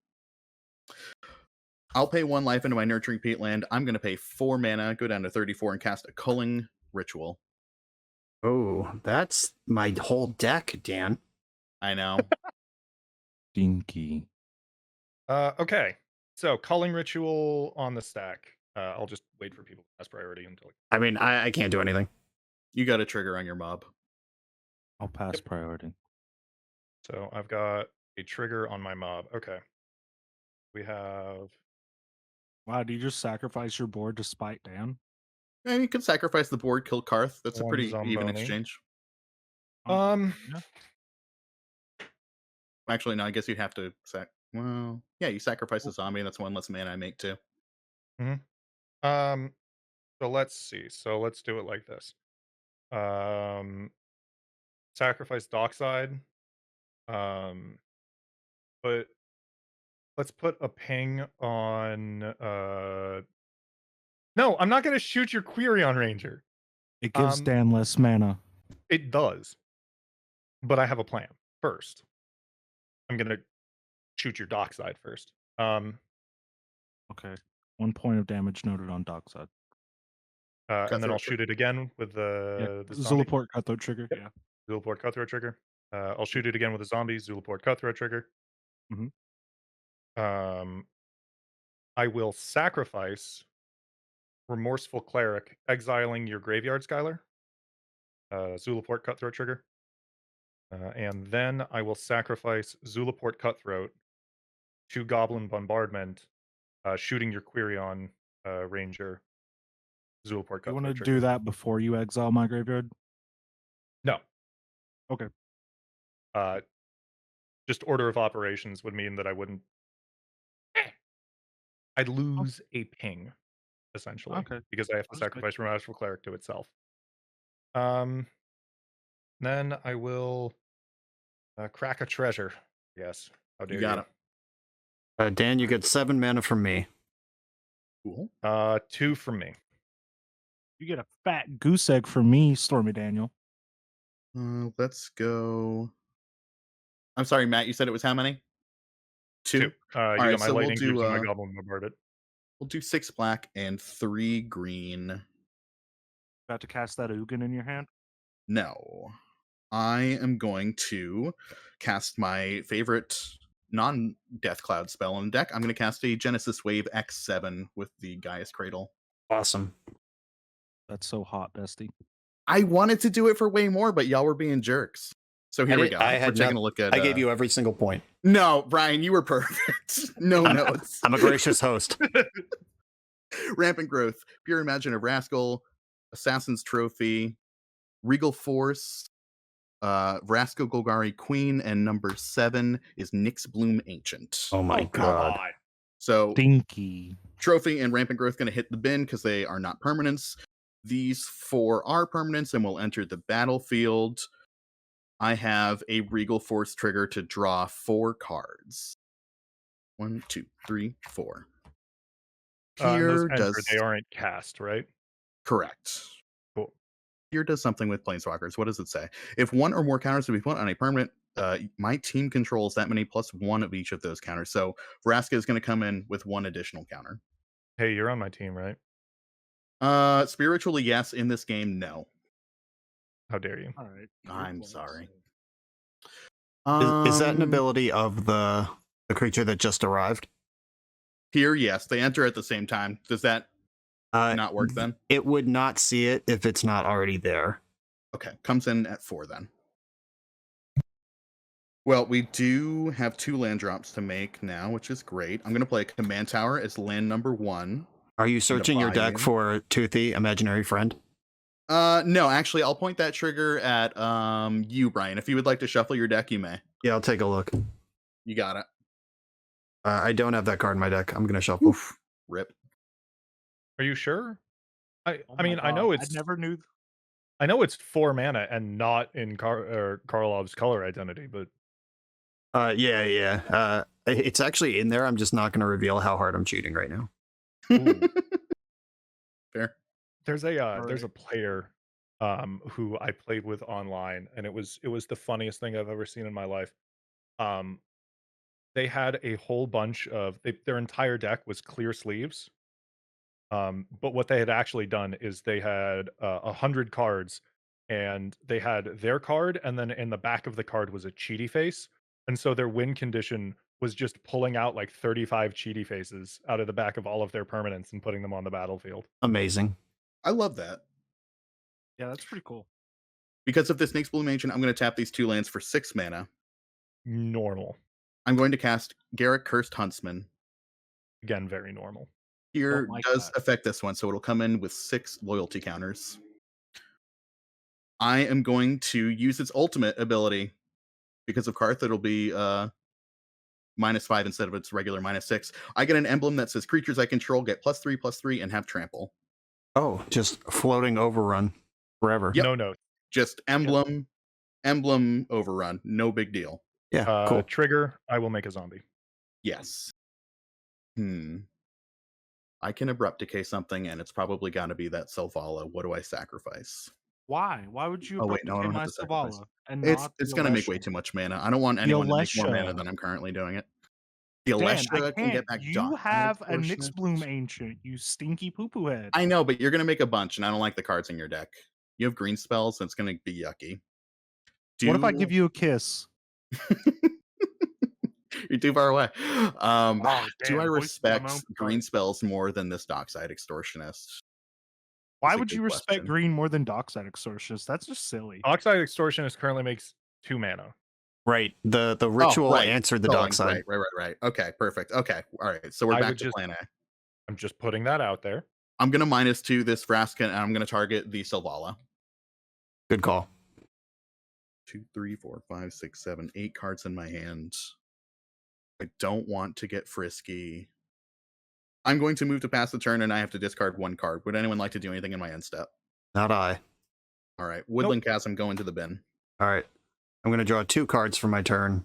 C: I'll pay 1 life into my Nurturing Peatland. I'm going to pay 4 mana, go down to 34, and cast a Culling Ritual.
A: Oh, that's my whole deck, Dan.
C: I know.
E: Dinky.
D: Okay. So Culling Ritual on the stack. I'll just wait for people to pass priority until.
A: I mean, I can't do anything.
C: You got a trigger on your mob.
E: I'll pass priority.
D: So I've got a trigger on my mob. Okay. We have.
B: Wow, do you just sacrifice your board to spite Dan?
C: And you can sacrifice the board, kill Karth. That's a
D: 1
C: pretty even
D: Zamboni.
C: exchange.
B: Yeah.
C: Actually, no, I guess you'd have to well, yeah, you sacrifice a zombie, and that's 1 less mana I make too.
D: So let's see. So let's do it like this. Sacrifice Dockside. But let's put a ping on no, I'm not gonna shoot your Quirion Ranger.
B: It gives Dan less mana.
D: It does. But I have a plan. First, I'm gonna shoot your Dockside first.
B: Okay. 1 point of damage noted on Dockside.
D: And then I'll shoot it again with the zombie.
B: Zulaport Cutthroat trigger.
D: Yep.
B: Yeah.
D: Zulaport Cutthroat trigger. I'll shoot it again with a zombie. Zulaport Cutthroat trigger. I will sacrifice Remorseful Cleric, exiling your graveyard, Skylar. Zulaport Cutthroat trigger. And then I will sacrifice Zulaport Cutthroat to Goblin Bombardment, shooting your Quirion Ranger. Zulaport Cutthroat
B: You want to
D: trigger.
B: do that before you exile my graveyard?
D: No.
B: Okay.
D: Just order of operations would mean that I wouldn't. I'd lose a ping, essentially, because I have to sacrifice Remorseful Cleric to itself. Then I will crack a treasure. Yes. How dare
C: You got it.
A: Dan, you get 7 mana from me.
C: Cool.
D: 2 from me.
B: You get a fat goose egg from me, Stormy Daniel.
C: Let's go. I'm sorry, Matt. You said it was how many? 2.
D: 2. You got
C: right,
D: my
C: so we'll
D: lightning
C: do,
D: goose and my goblin bombarded.
C: We'll do 6 black and 3 green.
B: About to cast that Ugin in your hand?
C: No. I am going to cast my favorite non-Death Cloud spell on the deck. I'm going to cast a Genesis Wave X7 with the Gaia's Cradle.
A: Awesome.
B: That's so hot, bestie.
C: I wanted to do it for way more, but y'all were being jerks. So here we go.
A: I
C: We're
A: had
C: taking
A: not-
C: a look at.
A: I gave you every single point.
C: No, Brian, you were perfect. No notes.
A: I'm a gracious host.
C: Rampant Growth, Pure Imaginative Rascal, Assassin's Trophy, Regal Force, Vraska Golgari Queen, and number 7 is Nyx Bloom Ancient.
A: Oh my god.
C: So
B: Stinky.
C: Trophy and Rampant Growth going to hit the bin because they are not permanents. These 4 are permanents and will enter the battlefield. I have a Regal Force trigger to draw 4 cards. 1, 2, 3, 4.
D: And those
C: Here
D: enter,
C: does
D: they aren't cast, right?
C: correct.
D: Cool.
C: Here does something with Planeswalkers. What does it say? If 1 or more counters to be put on a permanent, my team controls that many plus 1 of each of those counters. So Vraska is going to come in with 1 additional counter.
D: Hey, you're on my team, right?
C: Spiritually, yes. In this game, no.
D: How dare you?
B: All right.
C: I'm sorry.
A: Is that an ability of the creature that just arrived?
C: Here, yes. They enter at the same time. Does that not work then?
A: It would not see it if it's not already there.
C: Okay, comes in at 4 then. Well, we do have 2 land drops to make now, which is great. I'm going to play Command Tower as land number 1.
A: Are you searching your deck
C: bayou.
A: for Toothy, Imaginary Friend?
C: No, actually, I'll point that trigger at you, Brian. If you would like to shuffle your deck, you may.
A: Yeah, I'll take a look.
C: You got it.
A: I don't have that card in my deck. I'm going to shuffle.
C: Oof. Rip.
D: Are you sure?
B: Oh
D: I mean,
B: my
D: I know
B: God,
D: it's
B: I never knew.
D: I know it's 4 mana and not in Karlov's color identity, but
A: Yeah. It's actually in there. I'm just not going to reveal how hard I'm cheating right now.
C: Fair.
D: there's a
B: Alright.
D: player who I played with online, and it was the funniest thing I've ever seen in my life. They had a whole bunch of their entire deck was clear sleeves. But what they had actually done is they had 100 cards, and they had their card, and then in the back of the card was a cheaty face, and so their win condition was just pulling out like 35 cheaty faces out of the back of all of their permanents and putting them on the battlefield.
A: Amazing.
C: I love that.
B: Yeah, that's pretty cool.
C: Because of this Nyx Bloom Ancient, I'm going to tap these 2 lands for 6 mana.
D: Normal.
C: I'm going to cast Garruk Cursed Huntsman.
D: Again, very normal.
C: Here
B: Don't like
C: does
B: that.
C: affect this one, so it'll come in with 6 loyalty counters. I am going to use its ultimate ability. Because of Carth, it'll be -5 instead of its regular -6. I get an emblem that says creatures I control get +3/+3 and have trample.
A: Oh, just floating overrun forever.
C: Yep.
D: No.
C: Just emblem overrun. No big deal.
A: Yeah, cool.
D: Trigger, I will make a zombie.
C: Yes. I can abrupt decay something, and it's probably got to be that Selvala. What do I sacrifice?
B: Why? Why would you
C: Oh, wait,
B: abrupt
C: no, I
B: decay
C: don't
B: my
C: have to sacrifice.
B: Selvala and
C: It's
B: not
C: it's
B: the
C: gonna make way
B: Alesha?
C: too much mana. I don't want anyone to make more mana
B: Alesha.
C: than I'm currently doing it. The
B: Dan,
C: Alesha
B: I
C: can get
B: can't.
C: back.
B: You
C: Doc
B: have a
C: Extortionist.
B: Nyx Bloom Ancient, you stinky poo-poo head.
C: I know, but you're gonna make a bunch, and I don't like the cards in your deck. You have green spells, and it's gonna be yucky.
B: What if I give you a kiss?
C: You're too far away.
B: Oh,
C: Do I
B: damn, voice of the
C: respect
B: moment.
C: green spells more than this Dockside Extortionist?
B: Why
C: That's a
B: would
C: good
B: you respect
C: question.
B: green more than Dockside Extortionist? That's just silly.
D: Oxide Extortionist currently makes 2 mana.
A: Right. The ritual
C: right.
A: answered the
C: Spelling,
A: dark side.
C: Right. Okay, perfect. Okay, all right. So we're
D: I
C: back
D: would
C: to
D: just-
C: plan A.
D: I'm just putting that out there.
C: I'm gonna -2 this Vraska, and I'm gonna target the Selvala.
A: Good call.
C: 2, 3, 4, 5, 6, 7, 8 cards in my hand. I don't want to get frisky. I'm going to move to pass the turn, and I have to discard 1 card. Would anyone like to do anything in my end step?
A: Not I.
C: All right, Woodland Chasm going to the bin.
A: All right. I'm going to draw 2 cards for my turn.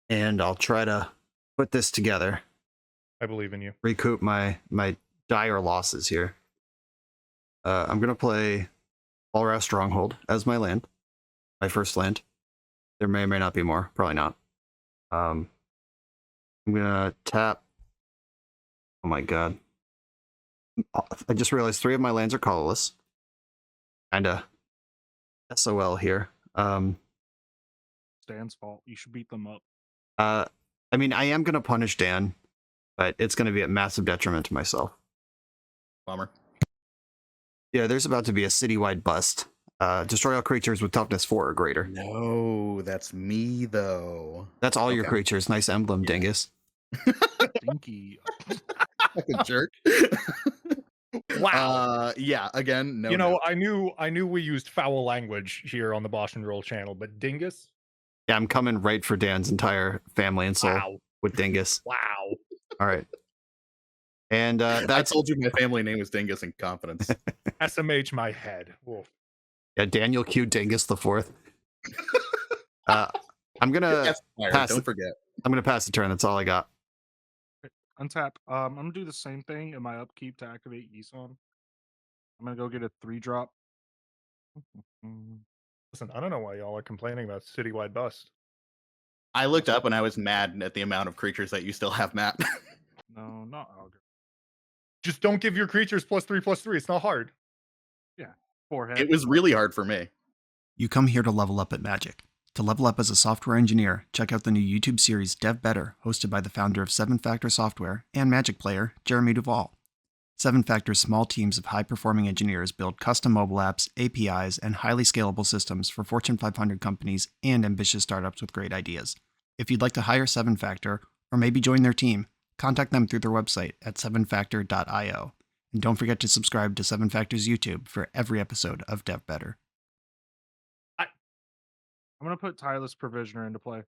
A: And I'll try to put this together.
D: I believe in you.
A: Recoup my dire losses here. I'm gonna play Alra Stronghold as my land, my first land. There may or may not be more. Probably not. I'm gonna tap. Oh my god! I just realized 3 of my lands are colorless. Kinda SOL here.
B: Dan's fault. You should beat them up.
A: I mean, I am gonna punish Dan, but it's gonna be at massive detriment to myself.
C: Bummer.
A: Yeah, there's about to be a citywide bust. Destroy all creatures with toughness 4 or greater.
C: No, that's me though.
A: That's all your
C: Okay.
A: creatures. Nice emblem, dingus.
B: Dinky.
C: Fucking jerk.
D: Wow.
C: Yeah. Again, no.
D: You know,
C: note.
D: I knew we used foul language here on the BoshNRoll channel, but dingus?
A: Yeah, I'm coming right for Dan's entire family and soul
D: Wow.
A: with dingus.
D: Wow.
A: All right. And
C: I
A: that's
C: told you my family name was Dingus in confidence.
D: SMH my head. Whoa.
A: yeah, Daniel Q Dingus the 4th. I'm gonna
C: Yes, Fire,
A: pass
C: don't
A: it.
C: forget.
A: I'm gonna pass the turn. That's all I got.
B: Untap. I'm gonna do the same thing in my upkeep to activate Yisan. I'm gonna go get a 3-drop.
D: Listen, I don't know why y'all are complaining about citywide bust.
C: I looked up and I was mad at the amount of creatures that you still have, Matt.
B: No, not Augur.
D: Just don't give your creatures +3/+3. It's not hard.
B: Forehead.
C: It was really hard for me.
A: You come here to level up at Magic. To level up as a software engineer, check out the new YouTube series Dev Better, hosted by the founder of 7 Factor Software and Magic player, Jeremy Duvall. 7 Factor's small teams of high-performing engineers build custom mobile apps, APIs, and highly scalable systems for Fortune 500 companies and ambitious startups with great ideas. If you'd like to hire 7 Factor, or maybe join their team, contact them through their website at 7factor.io. And don't forget to subscribe to 7 Factor's YouTube for every episode of Dev Better.
B: I'm gonna put Tireless Provisioner into play.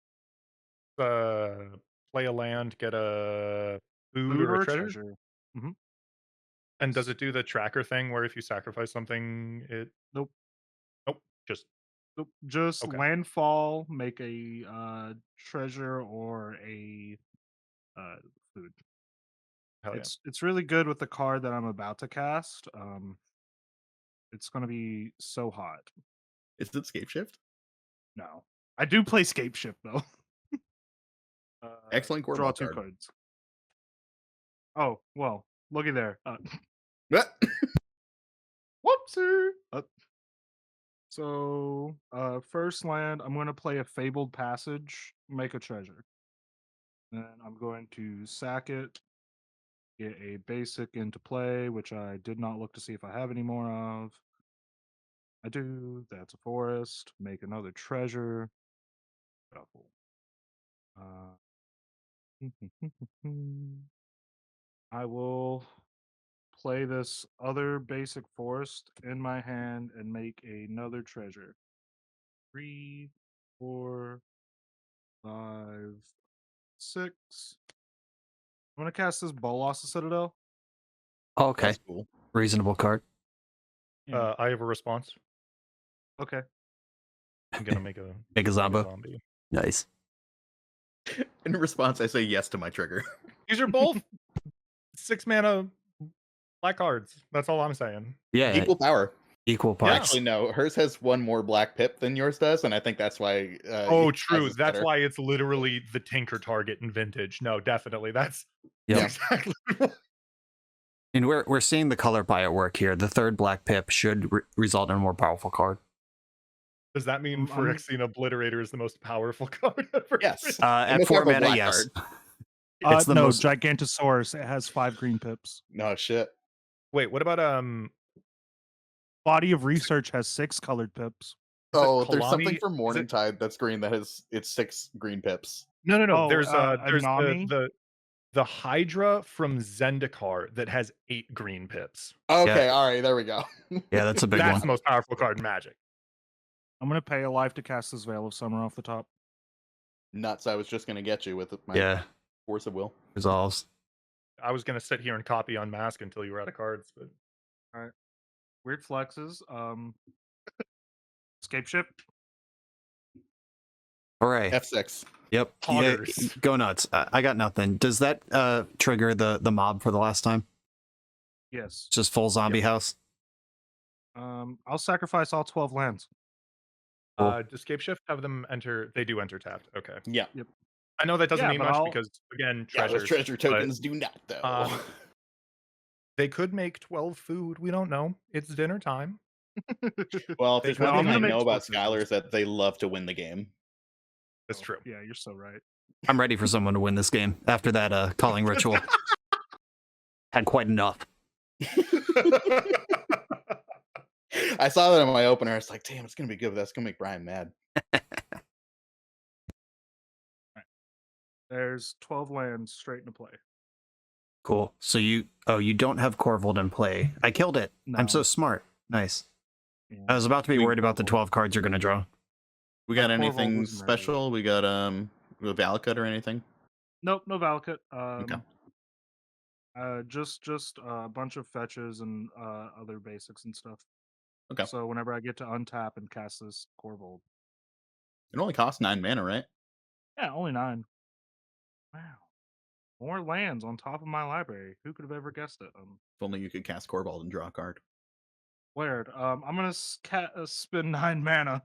D: Play a land, get a food or a treasure? And does it do the tracker thing where if you sacrifice something, it...
B: Nope.
D: Nope. Just
B: Nope. Just
D: Okay.
B: landfall, make a treasure or a food.
D: hell yeah.
B: It's really good with the card that I'm about to cast. It's gonna be so hot.
C: Is it Scape Shift?
B: No, I do play Scape Shift though.
C: Excellent Korvold
B: Draw 2
C: card.
B: cards. Oh well, looky there. Whoopsie. So first land, I'm gonna play a Fabled Passage, make a treasure. Then I'm going to sack it, get a basic into play, which I did not look to see if I have any more of. I do. That's a forest. Make another treasure. Shuffle. I will play this other basic forest in my hand and make another treasure. 3, 4, 5, 6. I'm gonna cast this Bolas the Citadel.
A: Okay,
C: That's cool.
A: reasonable card.
B: Yeah.
D: I have a response.
B: Okay.
D: I'm gonna make a
A: Make a Zombo.
D: zombie.
A: Nice.
C: In response, I say yes to my trigger.
D: These are both 6 mana black cards. That's all I'm saying.
A: Yeah,
C: Equal power.
A: equal
D: Yeah.
A: parts.
C: Actually, no. Hers has 1 more black pip than yours does, and I think that's why.
D: Oh,
C: yours
D: true.
C: is
D: That's
C: better.
D: why it's literally the Tinker target in Vintage. No, definitely. That's
A: Yep.
D: exactly.
A: And we're seeing the color pie at work here. The 3rd black pip should result in a more powerful card.
D: Does that mean
B: I'm-
D: Phyrexian Obliterator is the most powerful card ever?
C: Yes.
A: At
C: must
A: 4
C: have a
A: mana,
C: black
A: yes.
C: card.
A: It's the
B: no,
A: most-
B: Gigantosaurus. It has 5 green pips.
C: No shit.
D: Wait, what about
B: Body of Research has 6 colored pips.
D: Is it
C: Oh, there's something
D: Kalani?
C: for
D: Is it-
C: Morningtide that's green that has it's 6 green pips.
D: No.
B: Oh,
D: There's
B: Anami?
D: the Hydra from Zendikar that has 8 green pips.
C: Okay, all right, there we go.
A: Yeah, that's a big
D: That's
A: one.
D: the most powerful card in Magic.
B: I'm gonna pay a life to cast this Veil of Summer off the top.
C: Nuts! I was just gonna get you with my
A: Yeah,
C: force of will.
A: resolves.
D: I was gonna sit here and copy Unmask until you were out of cards, but
B: Weird flexes. Escape Ship.
A: Hooray.
C: F6.
A: Yep. Yeah,
D: Poggers.
A: go nuts. I got nothing. Does that trigger the mob for the last time?
B: Yes.
A: Just full zombie house?
B: I'll sacrifice all 12 lands.
A: Cool.
D: Does Scape Shift have them enter? They do enter tapped. Okay.
C: Yeah.
D: I know that doesn't
B: Yeah,
D: mean
B: but
D: much
B: I'll-
D: because, again,
C: Yeah, those
D: treasures.
C: treasure
D: but,
C: tokens do not, though.
D: They could make 12 food. We don't know. It's dinner time.
C: Well, if
D: They
C: there's
D: could
C: one
B: No,
C: thing
B: I'm
C: I
B: gonna
C: know
B: make
C: about
B: 12
C: Skylar is that they love to win the game.
D: That's true.
B: Yeah, you're so right.
A: I'm ready for someone to win this game after that calling ritual. Had quite enough.
C: I saw that in my opener. I was like, damn, it's going to be good, but that's going to make Brian mad.
B: There's 12 lands straight into play.
A: Cool. So you don't have Korvold in play. I killed it. I'm
B: No.
A: so smart. Nice.
B: Yeah.
A: I was about to be
C: We-
A: worried about the 12 cards you're gonna draw.
C: We got
B: Korvold
C: anything
B: was murdered.
C: special? We got Valakut or anything?
B: Nope, no Valakut.
C: Okay.
B: Just a bunch of fetches and other basics and stuff.
C: Okay.
B: So whenever I get to untap and cast this Korvold,
C: It only costs 9 mana, right?
B: yeah, only 9. Wow, more lands on top of my library. Who could have ever guessed it?
C: If only you could cast Korvold and draw a card.
B: Weird. I'm gonna spend 9 mana.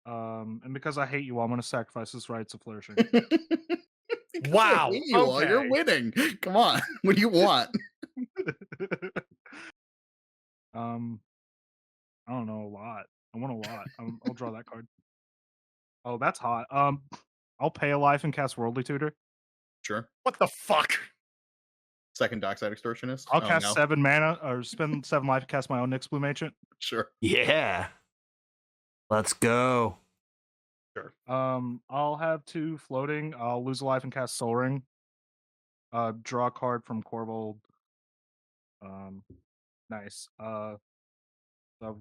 B: And because I hate you all, I'm gonna sacrifice this Rites of Flourishing.
C: Because
D: Wow,
C: I hate you all. You're
D: okay.
C: winning. Come on. What do you want?
B: I don't know, a lot. I want a lot. I'll draw that card. Oh, that's hot. I'll pay a life and cast Worldly Tutor.
C: Sure.
D: What the fuck?
C: Second Dockside Extortionist.
B: I'll
C: Oh,
B: cast
C: no.
B: 7 mana or spend 7 life to cast my own Nyx Bloom Ancient.
C: Sure.
A: Yeah. Let's go.
D: Sure.
B: I'll have 2 floating. I'll lose a life and cast Soul Ring. Draw a card from Korvold. Nice. I have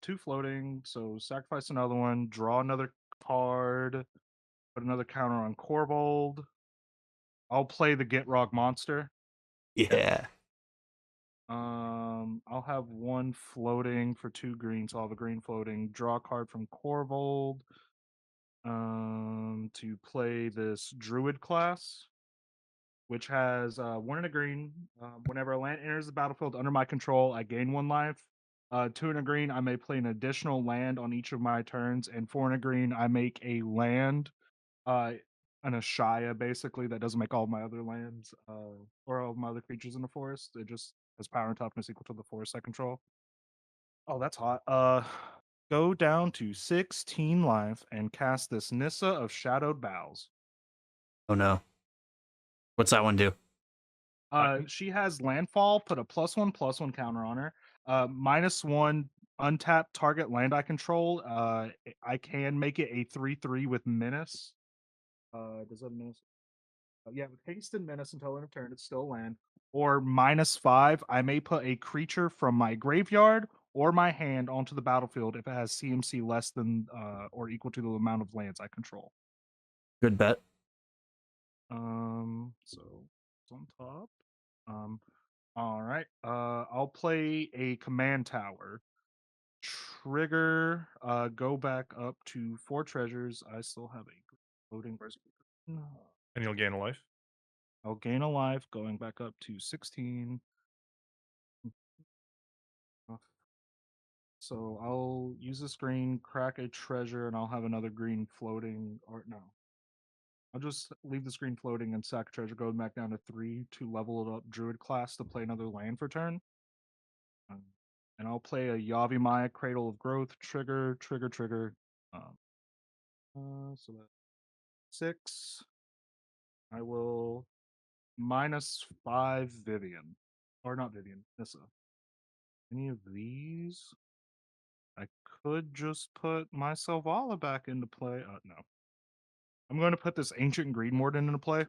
B: 2 floating, so sacrifice another one, draw another card, put another counter on Korvold. I'll play the Get Rog monster.
A: Yeah.
B: I'll have 1 floating for 2 green, so I'll have a green floating. Draw a card from Korvold. To play this Druid class, which has 1 and a green. Whenever a land enters the battlefield under my control, I gain 1 life. 2 and a green, I may play an additional land on each of my turns, and 4 and a green, I make a land, an Ashaya basically that doesn't make all my other lands or all of my other creatures in the forest. It just has power and toughness equal to the forest I control. Oh, that's hot. Go down to 16 life and cast this Nissa of Shadowed Boughs.
A: Oh no. What's that one do?
B: She has landfall, put a +1/+1 counter on her. -1 untap target land I control. I can make it a 3/3 with menace. Does that menace? Yeah, with haste and menace until end of turn, it's still land. Or -5, I may put a creature from my graveyard or my hand onto the battlefield if it has CMC less than or equal to the amount of lands I control.
A: Good bet.
B: So it's on top. All right. I'll play a command tower. Trigger. Go back up to 4 treasures. I still have a floating.
D: And you'll gain a life.
B: I'll gain a life, going back up to 16. So I'll use this green, crack a treasure, and I'll have another green floating. Or no, I'll just leave the screen floating and sack treasure, go back down to 3 to level it up Druid class to play another land for turn. And I'll play a Yavimaya Cradle of Growth, trigger. So that's 6. I will -5 Vivian. Or not Vivian, Nissa. Any of these? I could just put my Selvala back into play. No. I'm going to put this Ancient Green Warden into play.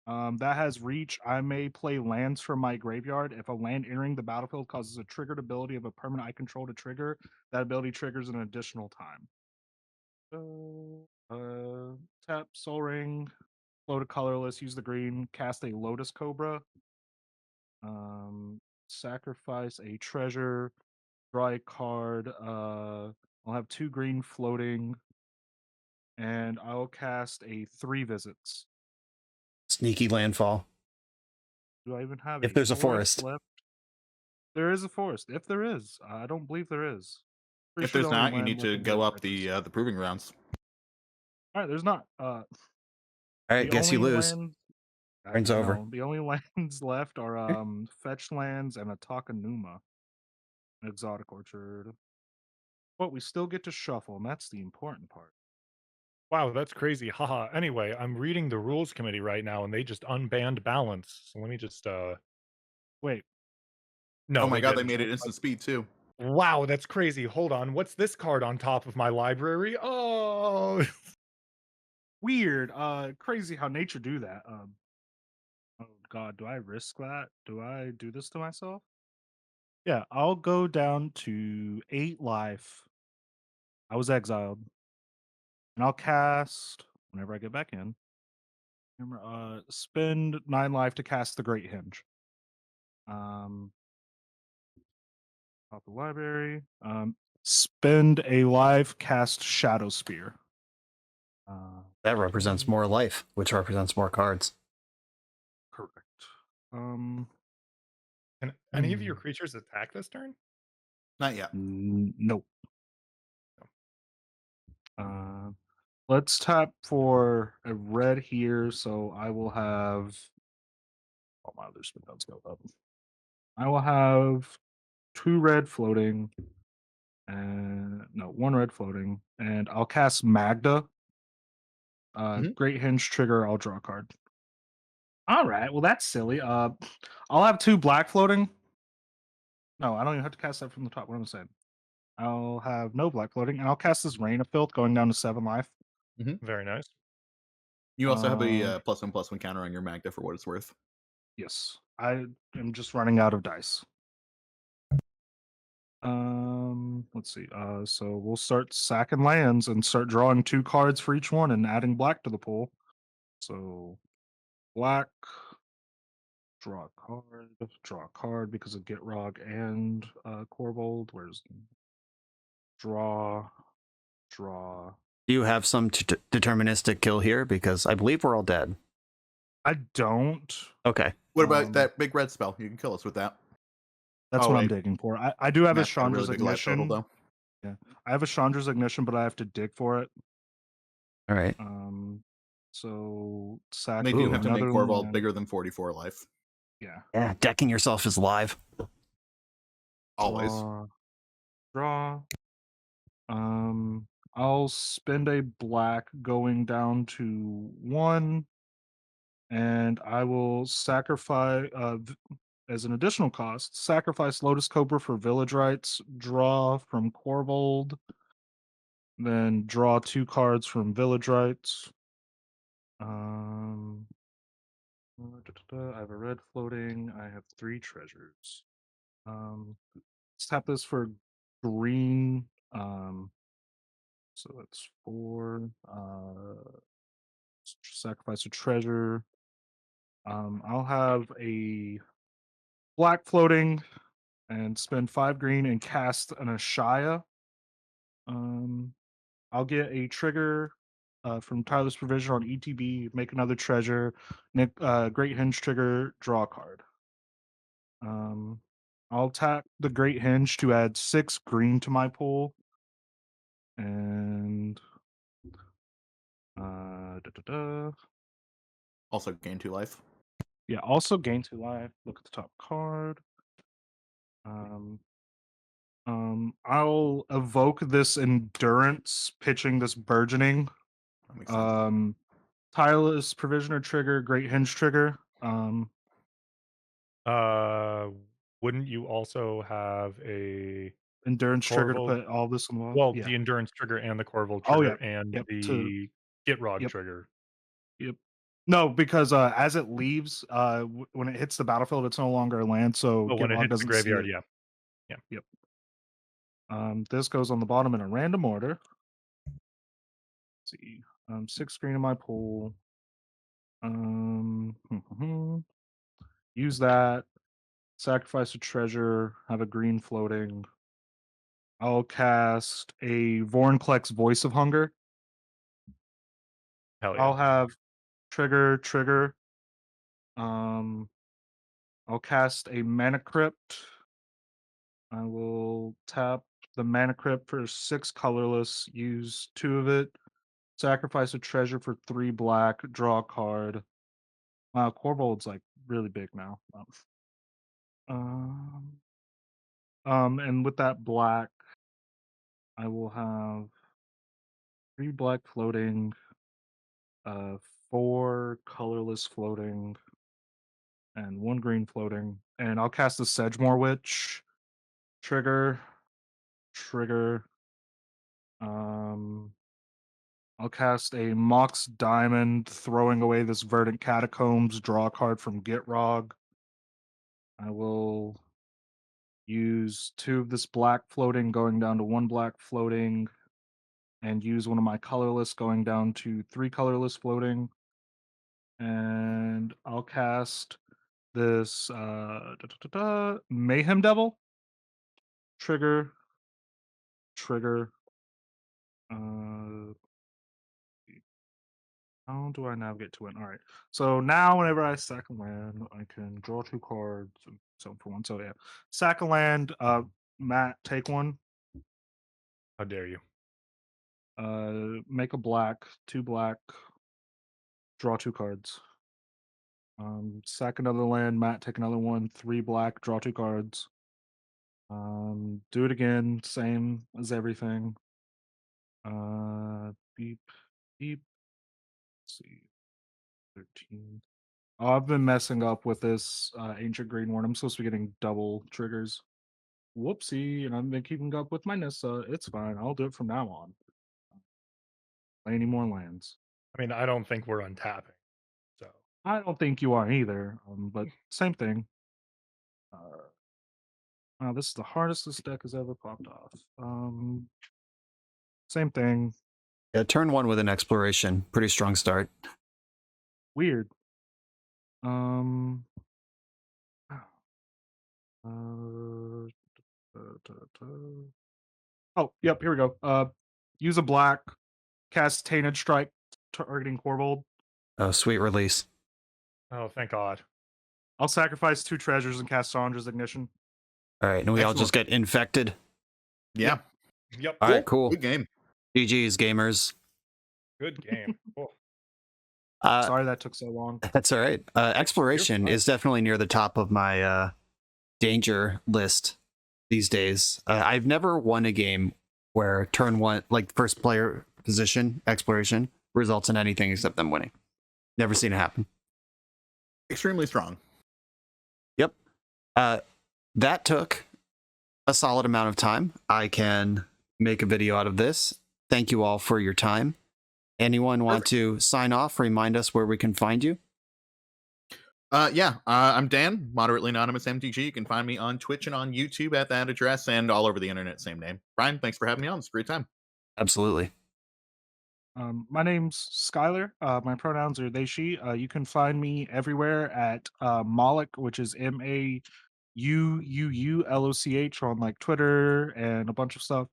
B: That has reach. I may play lands from my graveyard. If a land entering the battlefield causes a triggered ability of a permanent I control to trigger, that ability triggers an additional time. Tap Soul Ring, float a colorless, use the green, cast a Lotus Cobra. Sacrifice a treasure, draw a card. I'll have 2 green floating. and I'll cast a 3 visits.
A: Sneaky landfall.
B: Do I even have
A: If there's a forest.
B: left? There is a forest. If there is, I don't believe there is. Pretty
C: If
B: sure
C: there's
B: the only
C: not, you
B: land
C: need to
B: within
C: go
B: the
C: up
B: edges.
C: the proving grounds.
B: All right, there's not.
A: All right,
B: The
A: guess you
B: only
A: lose.
B: land.
A: Turn's over.
B: No, the only lands left are fetch lands and a Takanuma, an exotic orchard. But we still get to shuffle, and that's the important part.
D: Wow, that's crazy. Haha. Anyway, I'm reading the rules committee right now and they just unbanned balance. So let me just
B: Wait,
D: no,
C: Oh my god, they
D: didn't.
C: made it instant speed too.
D: Wow, that's crazy. Hold on. What's this card on top of my library? Oh,
B: weird. Crazy how nature do that. Oh god, do I risk that? Do I do this to myself? Yeah, I'll go down to 8 life. I was exiled. And I'll cast whenever I get back in. Remember, spend 9 life to cast the Great Hinge. Top the library. Spend a life, cast Shadow Spear.
A: That represents more life, which represents more cards.
B: Correct.
D: can any of your creatures attack this turn?
C: Not yet.
B: Nope. Let's tap for a red here, so I will have. Oh, my other spin does go up. I will have 2 red floating, and no, 1 red floating, and I'll cast Magda.
C: Mhm.
B: Great Hinge trigger. I'll draw a card. All right. Well, that's silly. I'll have 2 black floating. No, I don't even have to cast that from the top. What am I saying? I'll have no black floating, and I'll cast this Rain of Filth going down to 7 life.
D: Very nice.
C: You also have a +1/+1 counter on your Magda for what it's worth.
B: Yes, I am just running out of dice. Let's see. So we'll start sacking lands and start drawing 2 cards for each one and adding black to the pool. So black, draw a card because of Gitrog and Korvold. Where's draw?
A: Do you have some deterministic kill here? Because I believe we're all dead.
B: I don't.
A: Okay.
C: What about that big red spell? You can kill us with that.
B: That's
C: Oh,
B: what I'm
C: wait.
B: digging for. I do have a
C: Matt's got
B: Chandra's
C: really big life total,
B: Ignition.
C: though.
B: Yeah, I have a Chandra's Ignition, but I have to dig for it.
A: All right.
B: So sack.
C: They do have to make
B: another
C: Korvold
B: land.
C: bigger than 44 life.
B: Yeah.
A: Yeah, decking yourself is live.
C: Always.
B: Draw. I'll spend a black going down to 1, and I will sacrifice as an additional cost, sacrifice Lotus Cobra for Village Rights, draw from Korvold, then draw 2 cards from Village Rights. I have a red floating. I have 3 treasures. Let's tap this for green. So that's 4. Sacrifice a treasure. I'll have a black floating and spend 5 green and cast an Ashaya. I'll get a trigger from Tyler's Provision on ETB, make another treasure, Great Hinge trigger, draw a card. I'll tap the Great Hinge to add 6 green to my pool. And
C: Also gain 2 life.
B: yeah, also gain 2 life. Look at the top card. I'll evoke this endurance, pitching this burgeoning.
C: That makes sense.
B: Tireless Provisioner trigger, Great Hinge trigger.
D: Wouldn't you also have a
B: Endurance trigger to
D: Korvold?
B: put all this in one?
D: Well,
B: Yeah.
D: the endurance trigger and the Korvold
B: Oh,
D: trigger
B: yeah.
D: and
B: Yep,
D: the Gitrog
B: yep.
D: trigger.
B: Yep. No, because as it leaves, when it hits the battlefield, it's no longer a land, so
D: But when it
B: Gitrog
D: hits the
B: doesn't
D: graveyard,
B: see it.
D: yeah.
B: Yep. This goes on the bottom in a random order. Let's see. 6 green in my pool. Use that. Sacrifice a treasure. Have a green floating. I'll cast a Vorinclex Voice of Hunger.
D: Hell yeah.
B: I'll have trigger. I'll cast a Mana Crypt. I will tap the Mana Crypt for 6 colorless, use 2 of it, sacrifice a treasure for 3 black, draw a card. Korvold's like really big now. And with that black, I will have 3 black floating, 4 colorless floating, and 1 green floating. And I'll cast the Sedgemoor Witch. Trigger. I'll cast a Mox Diamond, throwing away this Verdant Catacombs, draw a card from Gitrog. I will use 2 of this black floating, going down to 1 black floating, and use one of my colorless, going down to 3 colorless floating. And I'll cast this Mayhem Devil. Trigger. How do I navigate to it? All right. So now, whenever I sack a land, I can draw 2 cards. So for 1. So yeah, sack a land. Matt, take 1.
D: How dare you?
B: Make a black, 2 black. Draw 2 cards. Sack another land. Matt, take another 1. 3 black. Draw 2 cards. Do it again. Same as everything. Beep. Let's see. 13. Oh, I've been messing up with this Ancient Green one. I'm supposed to be getting double triggers. Whoopsie, and I've been keeping up with my Nissa. It's fine. I'll do it from now on. Play any more lands.
D: I mean, I don't think we're untapping. So
B: I don't think you are either, but same thing. Wow, this is the hardest this deck has ever popped off. Same thing.
A: Yeah, turn 1 with an exploration. Pretty strong start.
B: Weird. Oh, yep, here we go. Use a black, cast Tainted Strike, targeting Korvold.
A: Oh, sweet release.
D: oh, thank God.
B: I'll sacrifice 2 treasures and cast Sandra's Ignition.
A: All right, and we all just
C: Excellent.
A: get infected.
C: Yeah.
D: Yep.
A: All right, cool.
C: Good game.
A: GG's, gamers.
D: Good game. Cool.
B: Sorry that took so long.
A: That's all right. Exploration
D: fine.
A: is definitely near the top of my danger list these days. I've never won a game where turn 1, like first player position, exploration, results in anything except them winning. Never seen it happen.
C: Extremely strong.
A: Yep. That took a solid amount of time. I can make a video out of this. Thank you all for your time. Anyone want to sign off, remind us where we can find you?
C: I'm Dan, Moderately Anonymous MTG. You can find me on Twitch and on YouTube at that address and all over the internet, same name. Brian, thanks for having me on. It's a great time.
A: Absolutely.
B: My name's Skylar. My pronouns are they, she. You can find me everywhere at Moloch, which is MAUUULOCH on like Twitter and a bunch of stuff.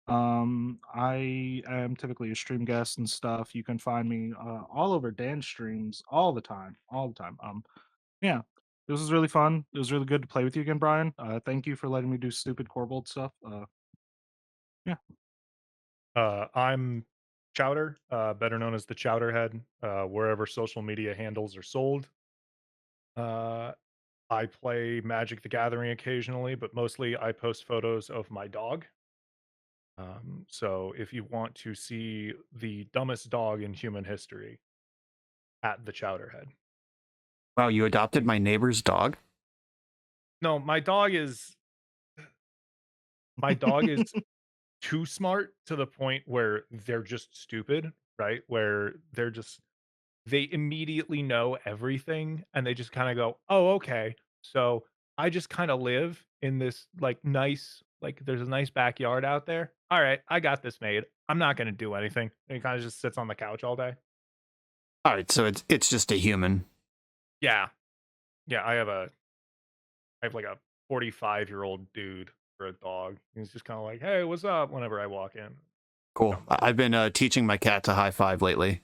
B: I am typically a stream guest and stuff. You can find me all over Dan's streams all the time. Yeah, this was really fun. It was really good to play with you again, Brian. Thank you for letting me do stupid Korvold stuff.
D: I'm Chowder, better known as the Chowder Head, wherever social media handles are sold. I play Magic the Gathering occasionally, but mostly I post photos of my dog. So if you want to see the dumbest dog in human history, at the Chowder Head.
A: Wow, you adopted my neighbor's dog?
D: No, my dog is too smart to the point where they're just stupid, right? Where they immediately know everything and they just kind of go, "Oh, okay." So I just kind of live in this like nice, like there's a nice backyard out there. All right, I got this made. I'm not gonna do anything. And he kind of just sits on the couch all day.
A: All right, so it's just a human.
D: Yeah. Yeah, I have like a 45-year-old dude for a dog. He's just kind of like, "Hey, what's up?" whenever I walk in.
A: Cool. I've been teaching my cat to high five lately.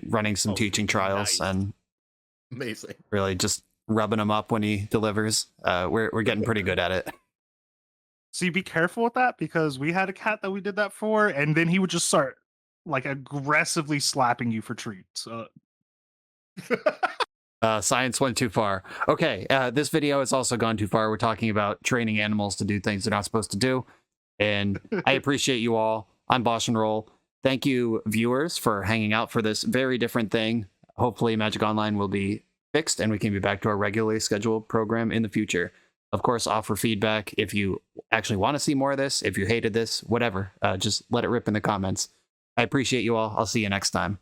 A: running some
C: Oh,
A: teaching trials
C: nice.
A: and
C: Amazing.
A: really just rubbing him up when he delivers. We're getting pretty good at it.
B: So you be careful with that because we had a cat that we did that for, and then he would just start like aggressively slapping you for treats.
A: Science went too far. Okay, this video has also gone too far. We're talking about training animals to do things they're not supposed to do. And I appreciate you all. I'm BoshNRoll. Thank you, viewers, for hanging out for this very different thing. Hopefully, Magic Online will be fixed and we can be back to our regularly scheduled program in the future. Of course, offer feedback if you actually want to see more of this, if you hated this, whatever. Just let it rip in the comments. I appreciate you all. I'll see you next time.